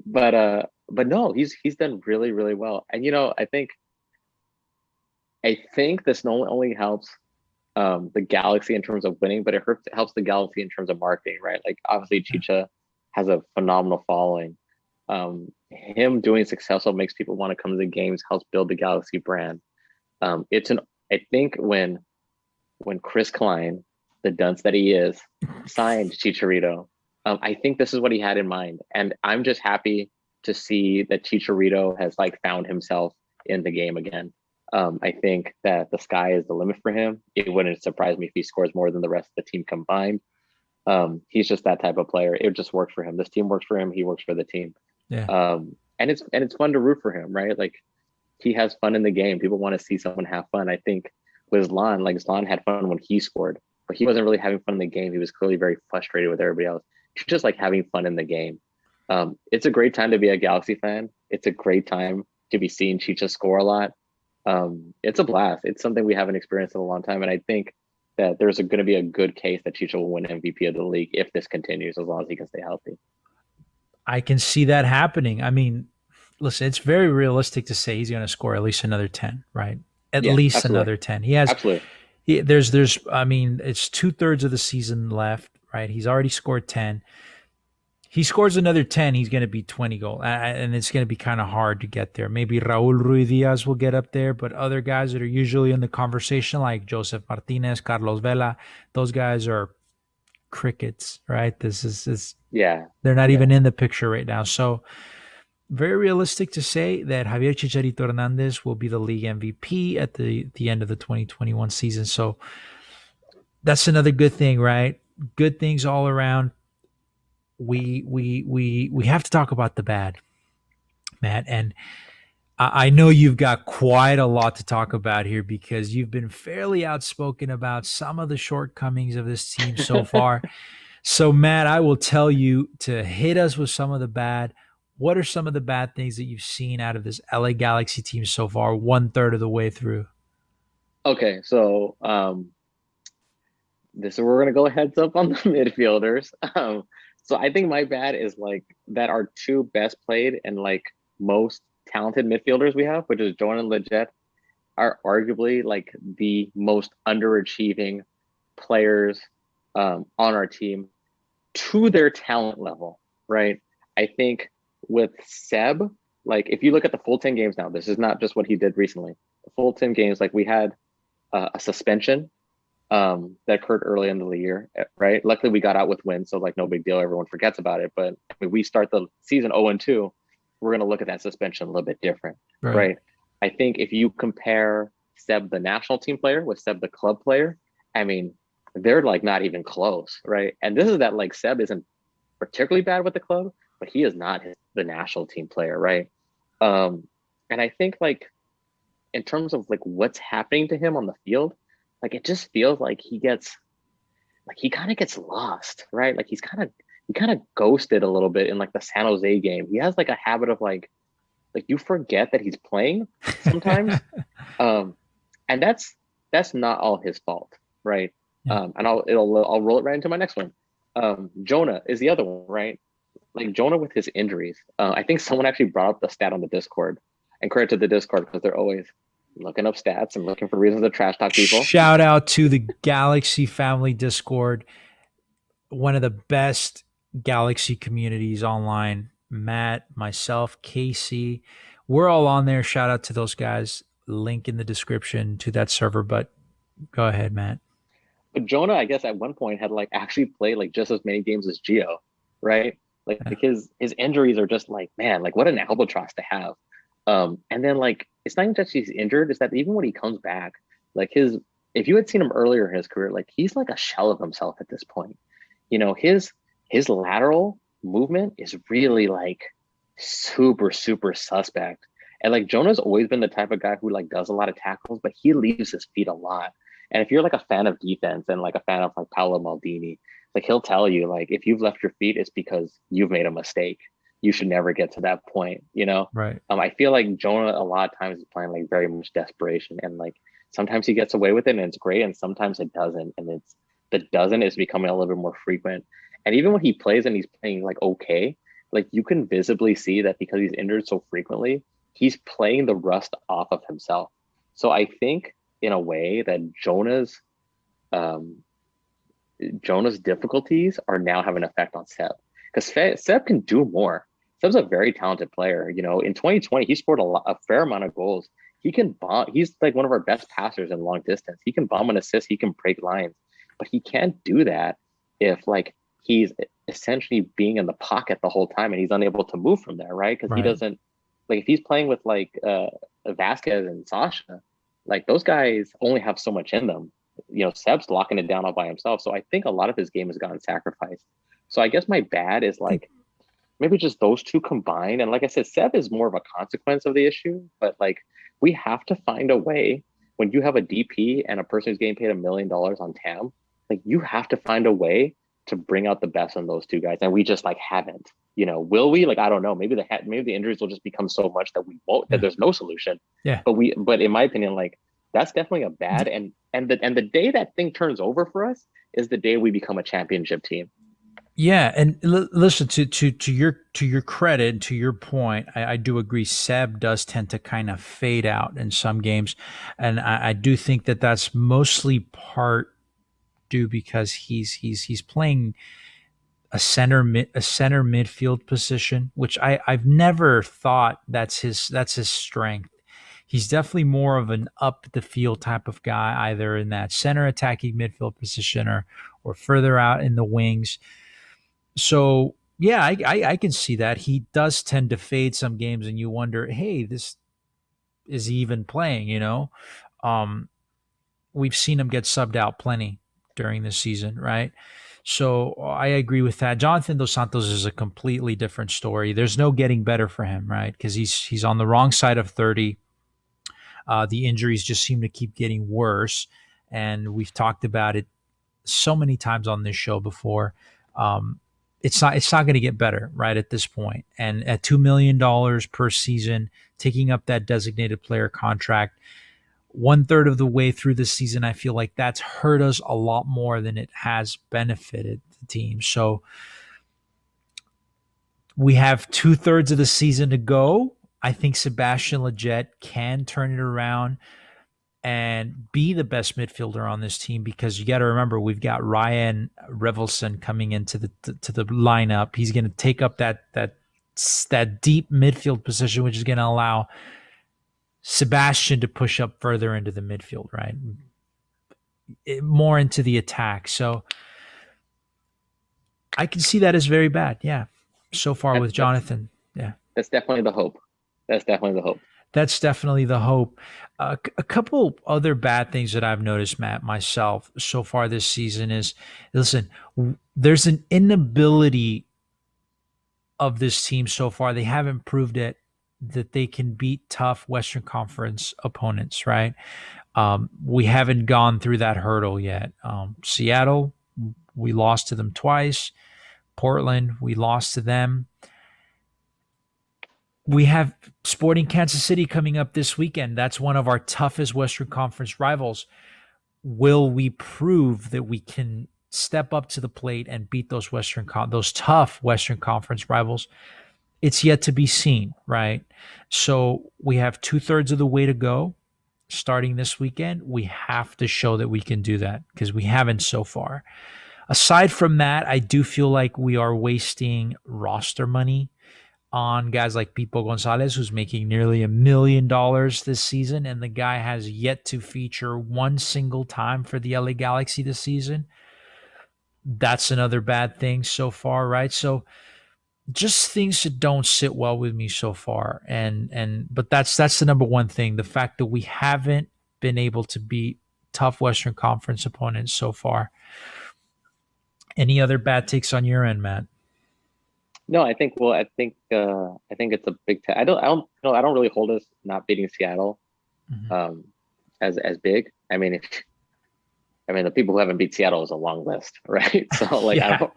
but no, he's done really, really well. And I think this not only helps the Galaxy in terms of winning, but it helps the Galaxy in terms of marketing, right? Like obviously Chicha has a phenomenal following. Him doing successful makes people want to come to the games, helps build the Galaxy brand. I think when Chris Klein, the dunce that he is, signed Chicharito, I think this is what he had in mind. And I'm just happy to see that Chicharito has like found himself in the game again. I think that the sky is the limit for him. It wouldn't surprise me if he scores more than the rest of the team combined. He's just that type of player. It just works for him. This team works for him. He works for the team. Yeah. And it's fun to root for him, right? Like he has fun in the game. People want to see someone have fun. I think with Zlan had fun when he scored, but he wasn't really having fun in the game. He was clearly very frustrated with everybody else. Just like having fun in the game. It's a great time to be a Galaxy fan. It's a great time to be seeing Chicha score a lot. It's a blast. It's something we haven't experienced in a long time. And I think that there's going to be a good case that Chicha will win MVP of the league if this continues, as long as he can stay healthy. I can see that happening. I mean, listen, it's very realistic to say he's going to score at least another 10, right? At least absolutely. another 10. He has, absolutely. There's, I mean, it's 2/3 of the season left, right? He's already scored 10. He scores another 10, he's going to be 20 goals. And it's going to be kind of hard to get there. Maybe Raul Ruidiaz will get up there, but other guys that are usually in the conversation, like Joseph Martinez, Carlos Vela, those guys are crickets, right? This is they're not even in the picture right now. So very realistic to say that Javier Chicharito Hernandez will be the league MVP at the end of the 2021 season. So that's another good thing, right? Good things all around. We have to talk about the bad, Matt, and I know you've got quite a lot to talk about here because you've been fairly outspoken about some of the shortcomings of this team so far. So, Matt, I will tell you to hit us with some of the bad. What are some of the bad things that you've seen out of this LA Galaxy team so far, 1/3 of the way through? Okay, so we're gonna go heads up on the midfielders. So I think my bad is like that our two best played and like most talented midfielders we have, which is Joan and Lletget, are arguably like the most underachieving players on our team to their talent level, right? I think with Seb, like if you look at the full 10 games now, this is not just what he did recently. The full 10 games, like we had a suspension that occurred early in the year, right? Luckily, we got out with wins, so like no big deal. Everyone forgets about it. But when we start the season 0-2, we're going to look at that suspension a little bit different, right? I think if you compare Seb, the national team player, with Seb, the club player, I mean, they're like not even close, right? And this is that like Seb isn't particularly bad with the club, but he is not the national team player, right? And I think like in terms of like what's happening to him on the field, like it just feels like he kind of gets lost, right? Like he kind of ghosted a little bit in like the San Jose game. He has like a habit of like you forget that he's playing sometimes. And that's not all his fault, right? Yeah. And I'll roll it right into my next one. Jonah is the other one, right? Like Jonah with his injuries. I think someone actually brought up the stat on the Discord, and credit to the Discord because they're always looking up stats and looking for reasons to trash talk people. Shout out to the Galaxy Family Discord, one of the best Galaxy communities online. Matt, myself, Casey, we're all on there. Shout out to those guys. Link in the description to that server. But go ahead, Matt. But Jonah, I guess at one point had like actually played like just as many games as Gio, right? Like his injuries are just like, man, like what an albatross to have. And then like it's not even just he's injured, it's that even when he comes back, like if you had seen him earlier in his career, like he's like a shell of himself at this point. You know, his lateral movement is really like super, super suspect. And like Jonah's always been the type of guy who like does a lot of tackles, but he leaves his feet a lot. And if you're like a fan of defense and like a fan of like Paolo Maldini, like he'll tell you like if you've left your feet, it's because you've made a mistake. You should never get to that point, you know? Right. I feel like Jonah a lot of times is playing like very much desperation, and like sometimes he gets away with it and it's great, and sometimes it doesn't. And the doesn't is becoming a little bit more frequent. And even when he plays and he's playing like okay, like you can visibly see that because he's injured so frequently, he's playing the rust off of himself. So I think in a way that Jonah's difficulties are now having an effect on Seb, because Seb can do more. Seb's a very talented player. You know, in 2020, he scored a fair amount of goals. He can bomb. He's like one of our best passers in long distance. He can bomb an assist. He can break lines, but he can't do that if like he's essentially being in the pocket the whole time and he's unable to move from there, right? Because he doesn't, like if he's playing with like Vasquez and Sasha, like those guys only have so much in them. You know, Seb's locking it down all by himself. So I think a lot of his game has gotten sacrificed. So I guess my bad is like maybe just those two combined. And like I said, Seb is more of a consequence of the issue, but like we have to find a way when you have a DP and a person who's getting paid $1 million on TAM, like you have to find a way to bring out the best in those two guys. And we just like haven't, you know, will we? Like, I don't know, maybe the injuries will just become so much that we won't, that there's no solution. Yeah. But in my opinion, like that's definitely a bad, and the day that thing turns over for us is the day we become a championship team. Yeah, and listen, to your credit, to your point, I do agree. Seb does tend to kind of fade out in some games, and I do think that that's mostly part due because he's playing a center midfield position, which I've never thought that's his strength. He's definitely more of an up the field type of guy, either in that center attacking midfield position or further out in the wings. So yeah, I can see that. He does tend to fade some games, and you wonder, hey, this is he even playing? You know, we've seen him get subbed out plenty during this season, right? So I agree with that. Jonathan Dos Santos is a completely different story. There's no getting better for him, right? Because he's on the wrong side of 30. The injuries just seem to keep getting worse, and we've talked about it so many times on this show before. It's not going to get better right at this point. And at $2 million per season, taking up that designated player contract, 1/3 of the way through the season, I feel like that's hurt us a lot more than it has benefited the team. So we have 2/3 of the season to go. I think Sebastian Lletget can turn it around and be the best midfielder on this team, because you got to remember we've got Ryan Revelson coming into the lineup. He's going to take up that deep midfield position, which is going to allow Sebastian to push up further into the midfield, right? More into the attack. So I can see that as very bad. Yeah. So far with Jonathan. Yeah. That's definitely the hope. That's definitely the hope. A couple other bad things that I've noticed, Matt, myself so far this season is, listen, there's an inability of this team so far. They haven't proved it that they can beat tough Western Conference opponents, right? We haven't gone through that hurdle yet. Seattle, we lost to them twice. Portland, we lost to them. We have Sporting Kansas City coming up this weekend. That's one of our toughest Western Conference rivals. Will we prove that we can step up to the plate and beat those tough Western Conference rivals? It's yet to be seen, right? So we have 2/3 of the way to go. Starting this weekend, we have to show that we can do that because we haven't so far. Aside from that, I do feel like we are wasting roster money on guys like Pipo Gonzalez, who's making nearly $1 million this season, and the guy has yet to feature one single time for the LA Galaxy this season. That's another bad thing so far, right? So just things that don't sit well with me so far. But that's the number one thing, the fact that we haven't been able to beat tough Western Conference opponents so far. Any other bad takes on your end, Matt? No, I think it's a big. I don't really hold us not beating Seattle, as big. I mean, the people who haven't beat Seattle is a long list, right? So like, yeah.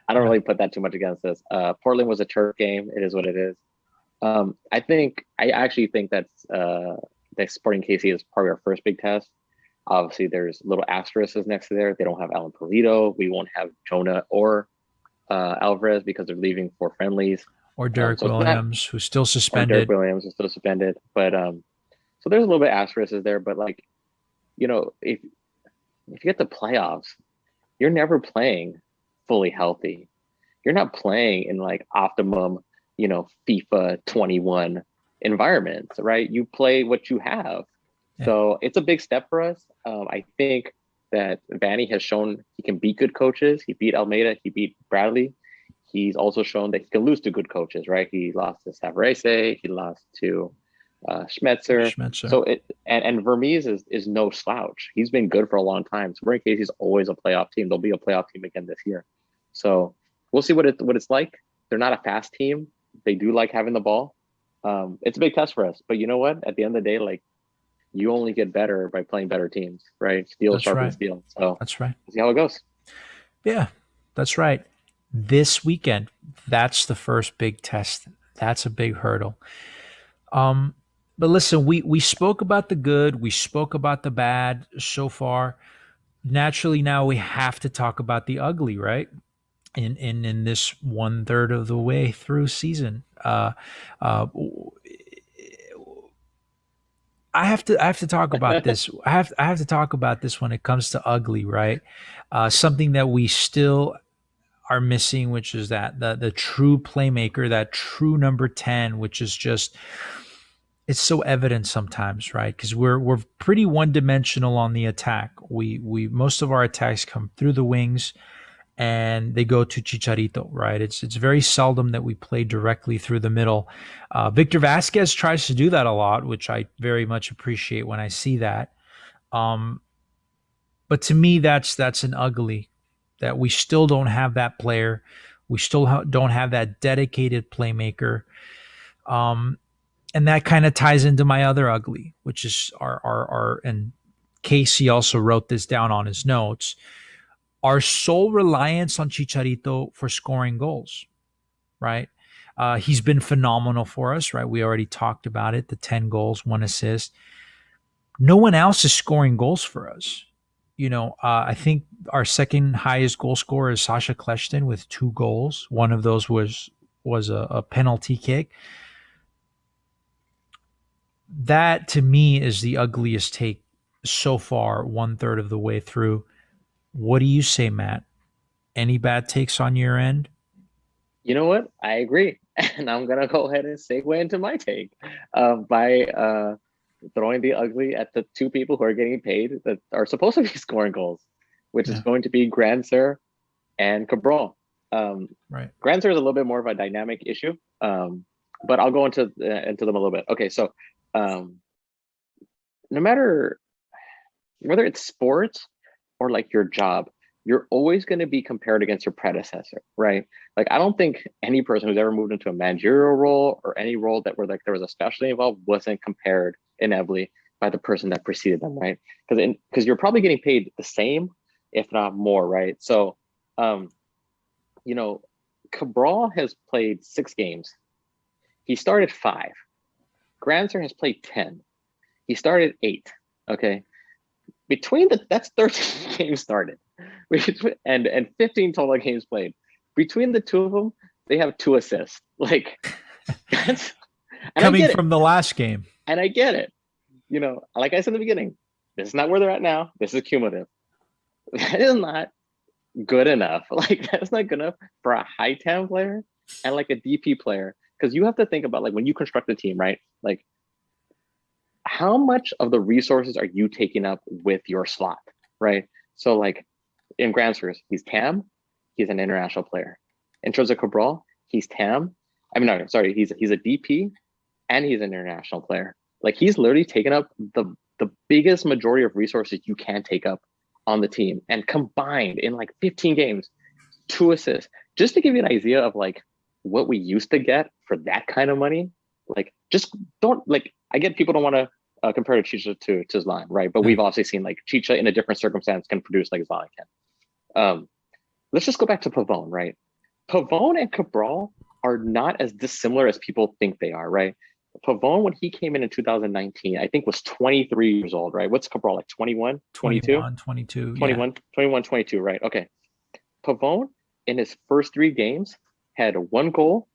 I don't really put that too much against us. Portland was a turf game. It is what it is. I actually think that's that Sporting KC is probably our first big test. Obviously, there's little asterisks next to there. They don't have Alan Pulido. We won't have Jonah or Alvarez because they're leaving for friendlies. Or Derek Williams, who's still suspended. But so there's a little bit of asterisks there. But like, if you get the playoffs, you're never playing fully healthy. You're not playing in like optimum, FIFA 21 environments, right? You play what you have. Yeah. So it's a big step for us. I think that Vanny has shown he can beat good coaches. He beat Almeida. He beat Bradley. He's also shown that he can lose to good coaches, right? He lost to Savarese. He lost to Schmetzer. So and Vermes is no slouch. He's been good for a long time. Sporting KC is always a playoff team. They'll be a playoff team again this year. So we'll see what it's like. They're not a fast team. They do like having the ball. It's a big test for us. But you know what? At the end of the day, like, you only get better by playing better teams, right? Steel sharpens steel. So that's right. See how it goes. Yeah, that's right. This weekend, that's the first big test. That's a big hurdle. But listen, we spoke about the good, we spoke about the bad so far. Naturally, now we have to talk about the ugly, right? In this 1/3 of the way through season. I have to talk about this. I have to talk about this when it comes to ugly, right? Something that we still are missing, which is that the true playmaker, that true number 10, which is just, it's so evident sometimes, right? Because we're pretty one-dimensional on the attack. We most of our attacks come through the wings and they go to Chicharito, right? It's very seldom that we play directly through the middle. Victor Vasquez tries to do that a lot, which I very much appreciate when I see that. But to me, that's an ugly, that we still don't have that player. We still don't have that dedicated playmaker. And that kind of ties into my other ugly, which is our and Casey also wrote this down on his notes, our sole reliance on Chicharito for scoring goals, right? He's been phenomenal for us, right? We already talked about it, the 10 goals, 1 assist. No one else is scoring goals for us. I think our second highest goal scorer is Sasha Kleshton with 2 goals. One of those was a penalty kick. That, to me, is the ugliest take so far, 1/3 of the way through. What do you say, Matt? Any bad takes on your end? You know what? I agree. And I'm going to go ahead and segue into my take by throwing the ugly at the 2 people who are getting paid that are supposed to be scoring goals, which is going to be Grandsir and Cabral. Right. Grandsir is a little bit more of a dynamic issue, but I'll go into them a little bit. Okay, so um, no matter whether it's sports or like your job, you're always going to be compared against your predecessor, right? Like, I don't think any person who's ever moved into a managerial role or any role that where like there was a specialty involved wasn't compared inevitably by the person that preceded them, right? Because you're probably getting paid the same, if not more, right? So, you know, Cabral has played 6 games. He started 5. Grandsir has played 10. He started 8. Okay. That's 13 games started, and 15 total games played. Between the two of them, they have 2 assists. Like, that's coming from the last game. And I get it. You know, like I said in the beginning, this is not where they're at now. This is cumulative. That is not good enough. Like, that's not good enough for a high TAM player and like a DP player. Because you have to think about, like, when you construct a team, right? Like, how much of the resources are you taking up with your slot, right? So like in Grandsir's, he's TAM, he's an international player. In terms of Cabral, he's TAM. I mean, no, sorry, he's a DP and he's an international player. Like, he's literally taken up the biggest majority of resources you can take up on the team, and combined in like 15 games, 2 assists. Just to give you an idea of like what we used to get for that kind of money. Like, just don't, like, I get people don't want to compare to Chicha to Zlatan, right? But we've obviously seen like Chicha in a different circumstance can produce like Zlatan can. Let's just go back to Pavone, right? Pavone and Cabral are not as dissimilar as people think they are, right? Pavone, when he came in 2019, I think was 23 years old, right? What's Cabral, like 21, 22? 22, 21, yeah. 21, 22, right? Okay. Pavone, in his first 3 games, had 1 goal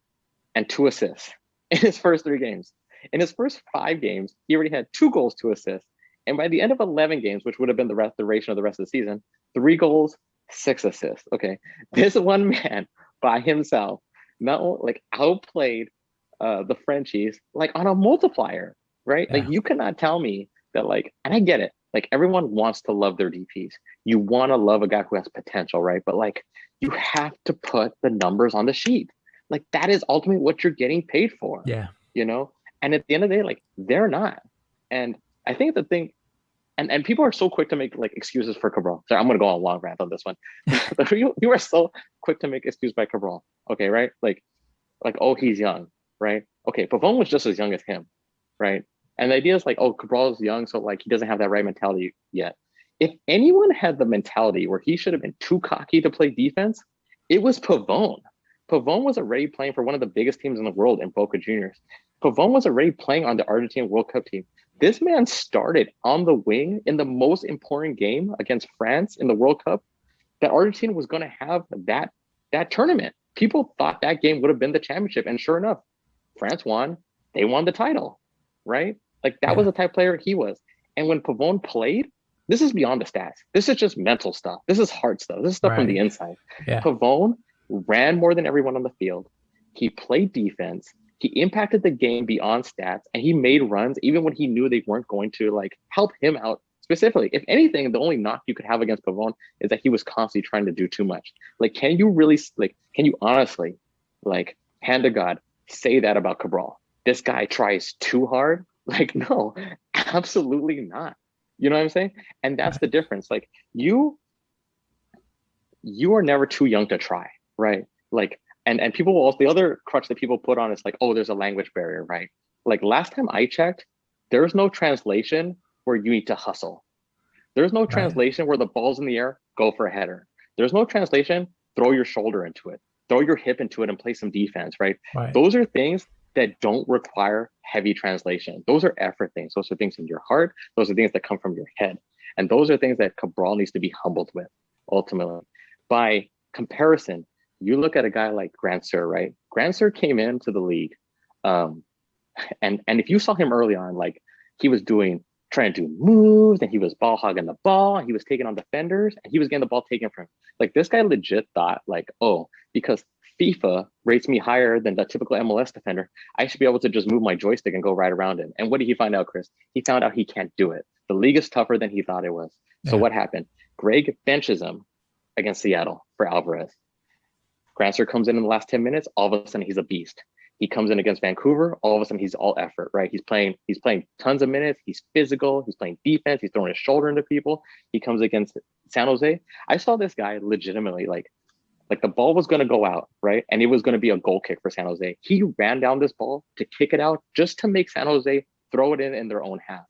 and 2 assists in his first 3 games. In his first 5 games, he already had 2 goals, 2 assists. And by the end of 11 games, which would have been the duration of the rest of the season, 3 goals, 6 assists. Okay. This one man by himself, not only, like, outplayed the Frenchies, like, on a multiplier, right? Yeah. Like, you cannot tell me that, like, and I get it. Like, everyone wants to love their DPs. You want to love a guy who has potential, right? But like, you have to put the numbers on the sheet. Like, that is ultimately what you're getting paid for. Yeah. You know? And at the end of the day, like, they're not. And I think the thing, and people are so quick to make like excuses for Cabral. Sorry, I'm gonna go on a long rant on this one. you are so quick to make excuses by Cabral. Okay, right? Like, oh, he's young, right? Okay, Pavone was just as young as him, right? And the idea is like, oh, Cabral is young, so like he doesn't have that right mentality yet. If anyone had the mentality where he should have been too cocky to play defense, it was Pavone. Pavone was already playing for one of the biggest teams in the world in Boca Juniors. Pavone was already playing on the Argentine World Cup team. This man started on the wing in the most important game against France in the World Cup that Argentina was going to have that tournament. People thought that game would have been the championship. And sure enough, France won. They won the title, right? Like, that was the type of player he was. And when Pavone played, this is beyond the stats. This is just mental stuff. This is hard stuff. This is stuff from the inside. Yeah. Pavone ran more than everyone on the field. He played defense. He impacted the game beyond stats, and he made runs even when he knew they weren't going to like help him out specifically. If anything, the only knock you could have against Pavone is that he was constantly trying to do too much. Like, can you honestly, like, hand to God, say that about Cabral? This guy tries too hard? Like, no, absolutely not. You know what I'm saying? And that's the difference. Like, you are never too young to try, right? Like, and people will also, the other crutch that people put on is like, oh, there's a language barrier, right? Like, last time I checked, there's no translation where you need to hustle. There's no translation where the ball's in the air, go for a header. There's no translation, throw your shoulder into it, throw your hip into it and play some defense, right? Those are things that don't require heavy translation. Those are effort things. Those are things in your heart. Those are things that come from your head. And those are things that Cabral needs to be humbled with, ultimately. By comparison, you look at a guy like Grandsir, right? Grandsir came into the league. And if you saw him early on, like, he was trying to do moves, and he was ball hogging the ball, and he was taking on defenders, and he was getting the ball taken from him. Like, this guy legit thought, like, oh, because FIFA rates me higher than the typical MLS defender, I should be able to just move my joystick and go right around him. And what did he find out, Chris? He found out he can't do it. The league is tougher than he thought it was. So what happened? Greg benches him against Seattle for Alvarez. Grandsir comes in the last 10 minutes. All of a sudden, he's a beast. He comes in against Vancouver. All of a sudden, he's all effort, right? He's playing tons of minutes. He's physical. He's playing defense. He's throwing his shoulder into people. He comes against San Jose. I saw this guy legitimately like the ball was going to go out, right? And it was going to be a goal kick for San Jose. He ran down this ball to kick it out just to make San Jose throw it in their own half.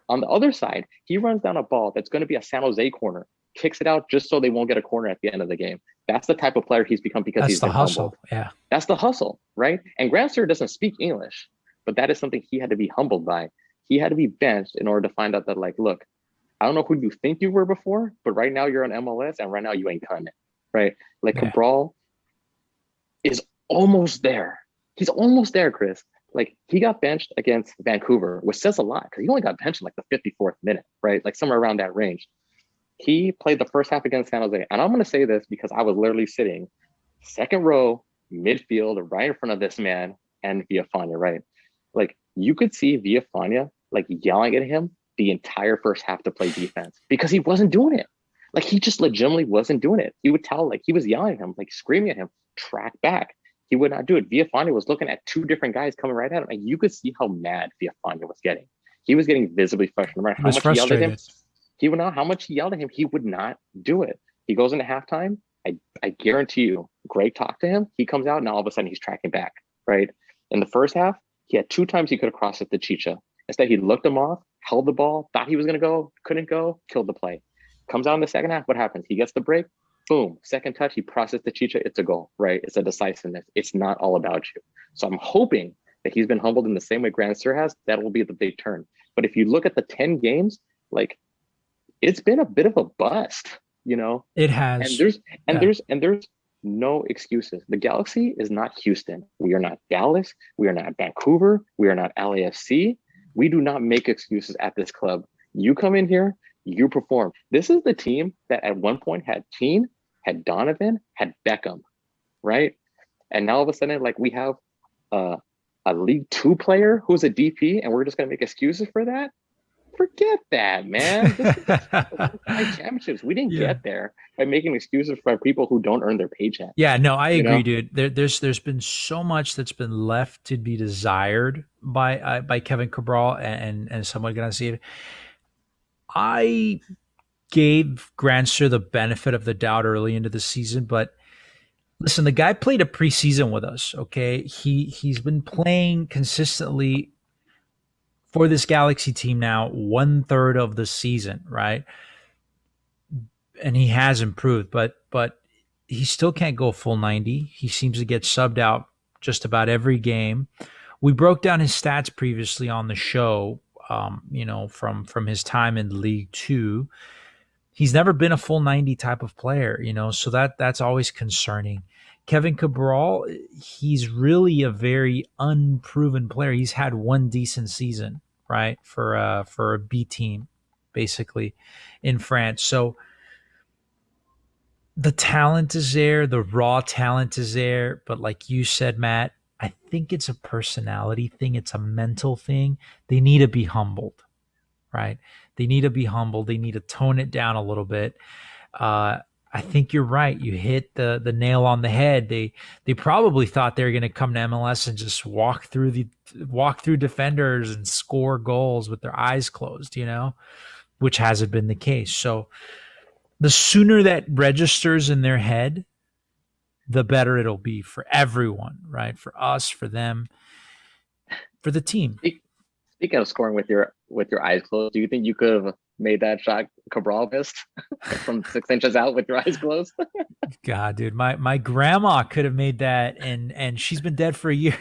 On the other side, he runs down a ball that's going to be a San Jose corner, kicks it out just so they won't get a corner at the end of the game. That's the type of player he's become because he's been humbled. Yeah. That's the hustle, right? And Grandsir doesn't speak English, but that is something he had to be humbled by. He had to be benched in order to find out that, like, look, I don't know who you think you were before, but right now you're on MLS and right now you ain't cutting it, right? Like Cabral is almost there. He's almost there, Chris. Like, he got benched against Vancouver, which says a lot because he only got benched in like the 54th minute, right? Like somewhere around that range. He played the first half against San Jose. And I'm going to say this because I was literally sitting second row, midfield, right in front of this man and Villafana, right? Like, you could see Villafana like yelling at him the entire first half to play defense because he wasn't doing it. Like, he just legitimately wasn't doing it. You would tell, like, he was yelling at him, like screaming at him, track back. He would not do it. Villafana was looking at two different guys coming right at him. And you could see how mad Villafana was getting. He was getting visibly frustrated. No matter how much he yelled at him, he would not do it. He goes into halftime. I guarantee you, Greg talked to him. He comes out and all of a sudden he's tracking back, right? In the first half, he had 2 times he could have crossed it to Chicha. Instead, he looked him off, held the ball, thought he was going to go, couldn't go, killed the play. Comes out in the second half, what happens? He gets the break, boom, second touch, he processed the Chicha, it's a goal, right? It's a decisiveness. It's not all about you. So I'm hoping that he's been humbled in the same way Grandsir has. That will be the big turn. But if you look at the 10 games, like, it's been a bit of a bust, you know? It has. And there's no excuses. The Galaxy is not Houston. We are not Dallas. We are not Vancouver. We are not LAFC. We do not make excuses at this club. You come in here, you perform. This is the team that at one point had Keane, had Donovan, had Beckham, right? And now all of a sudden, like, we have a League 2 player who's a DP, and we're just going to make excuses for that? Forget that, man. This is championships. We didn't get there by making excuses for people who don't earn their paycheck. Yeah, no, I agree, dude. There's been so much that's been left to be desired by Kevin Cabral and someone gonna see it. I gave Grandsir the benefit of the doubt early into the season, but listen, the guy played a preseason with us. Okay, he's been playing consistently for this Galaxy team now 1/3 of the season, right? And he has improved, but he still can't go full 90. He seems to get subbed out just about every game. We broke down his stats previously on the show, from his time in League 2. He's never been a full 90 type of player, so that's always concerning. Kevin Cabral, he's really a very unproven player. He's had one decent season, right, for a B team, basically, in France. So the talent is there, the raw talent is there, but like you said, Matt, I think it's a personality thing. It's a mental thing. They need to be humbled, right? They need to be humbled. They need to tone it down a little bit. I think you're right. You hit the nail on the head. They probably thought they were going to come to MLS and just walk through defenders and score goals with their eyes closed, which hasn't been the case. So the sooner that registers in their head, the better it'll be for everyone, right? For us, for them, for the team. Speaking of scoring with your eyes closed, do you think you could have made that shot Cabral missed from 6 inches out with your eyes closed? God, dude, my grandma could have made that, and she's been dead for a year.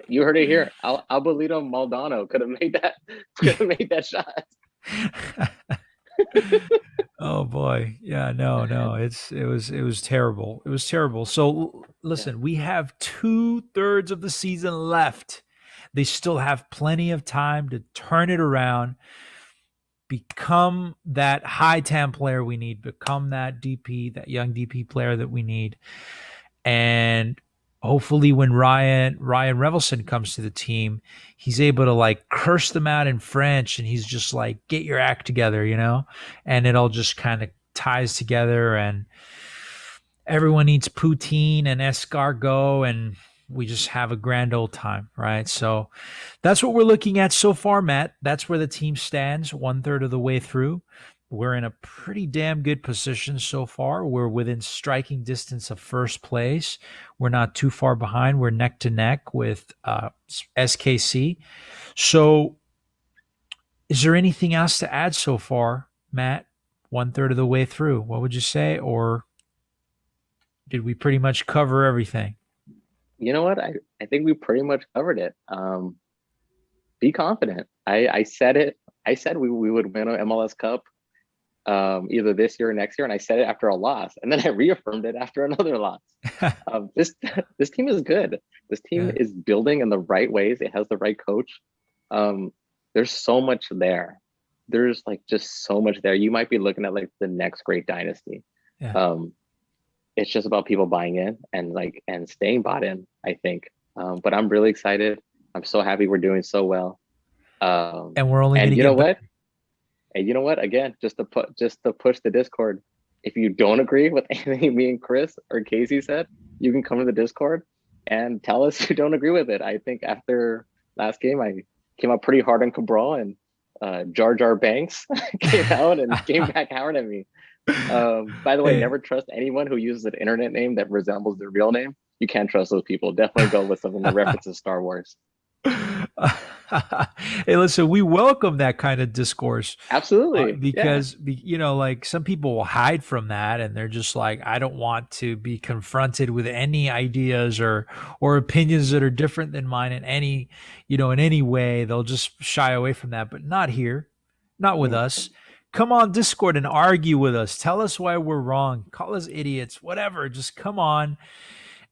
You heard it here. Albolito Maldonado could have made that shot. Oh boy, yeah, no, it was terrible. It was terrible. So listen, we have 2/3 of the season left. They still have plenty of time to turn it around, become that high TAM player we need, become that DP, that young DP player that we need. And hopefully when Ryan Revelson comes to the team, he's able to like curse them out in French and he's just like, get your act together, and it all just kind of ties together and everyone eats poutine and escargot and we just have a grand old time, right? So that's what we're looking at so far, Matt. That's where the team stands, 1/3 of the way through. We're in a pretty damn good position so far. We're within striking distance of first place. We're not too far behind. We're neck to neck with SKC. So is there anything else to add so far, Matt? 1/3 of the way through. What would you say? Or did we pretty much cover everything? You know what? I think we pretty much covered it. Be confident. I said it. I said we would win an MLS Cup either this year or next year, and I said it after a loss, and then I reaffirmed it after another loss. This team is good. This team is building in the right ways. It has the right coach. There's so much there. There's like just so much there. You might be looking at like the next great dynasty. Yeah. It's just about people buying in and staying bought in, I think. But I'm really excited. I'm so happy we're doing so well. And we're only you know what? And you know what? Again, just to push the Discord. If you don't agree with anything me and Chris or Casey said, you can come to the Discord and tell us you don't agree with it. I think after last game, I came out pretty hard on Cabral, and Jar Jar Banks came out and came back hard at me. By the way, never trust anyone who uses an internet name that resembles their real name. You can't trust those people. Definitely go with someone that references Star Wars. Hey, listen, we welcome that kind of discourse. Absolutely. Because, you know, like some people will hide from that and they're just like, I don't want to be confronted with any ideas or opinions that are different than mine in any way. They'll just shy away from that, but not here, not with us. Come on Discord and argue with us. Tell us why we're wrong. Call us idiots, whatever. Just come on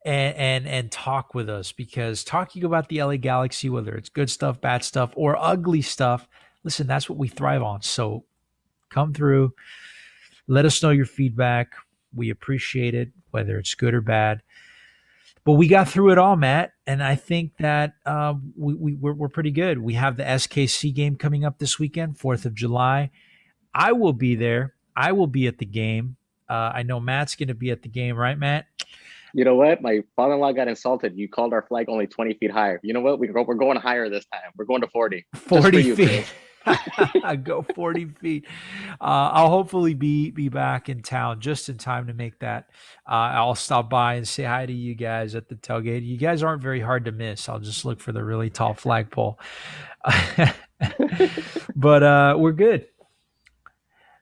and talk with us, because talking about the LA Galaxy, whether it's good stuff, bad stuff, or ugly stuff, listen, that's what we thrive on. So come through. Let us know your feedback. We appreciate it, whether it's good or bad. But we got through it all, Matt, and I think that we're pretty good. We have the SKC game coming up this weekend, 4th of July. I will be there. I will be at the game. I know Matt's going to be at the game, right, Matt? You know what? My father-in-law got insulted. You called our flag only 20 feet higher. You know what? We're going higher this time. We're going to 40. 40 feet. I go 40 feet. I'll hopefully be back in town just in time to make that. I'll stop by and say hi to you guys at the tailgate. You guys aren't very hard to miss. I'll just look for the really tall flagpole. But we're good.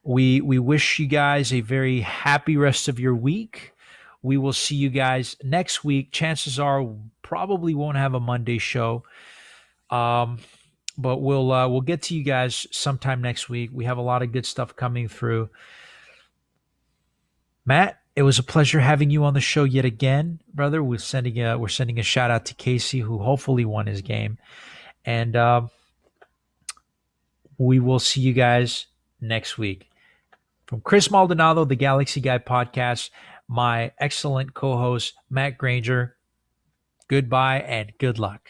We wish you guys a very happy rest of your week. We will see you guys next week. Chances are probably won't have a Monday show. But we'll get to you guys sometime next week. We have a lot of good stuff coming through. Matt, it was a pleasure having you on the show yet again, brother. We're sending a shout out to Casey, who hopefully won his game. And we will see you guys next week. From Chris Maldonado, the Galaxy Guy podcast, my excellent co-host, Matt Granger, goodbye and good luck.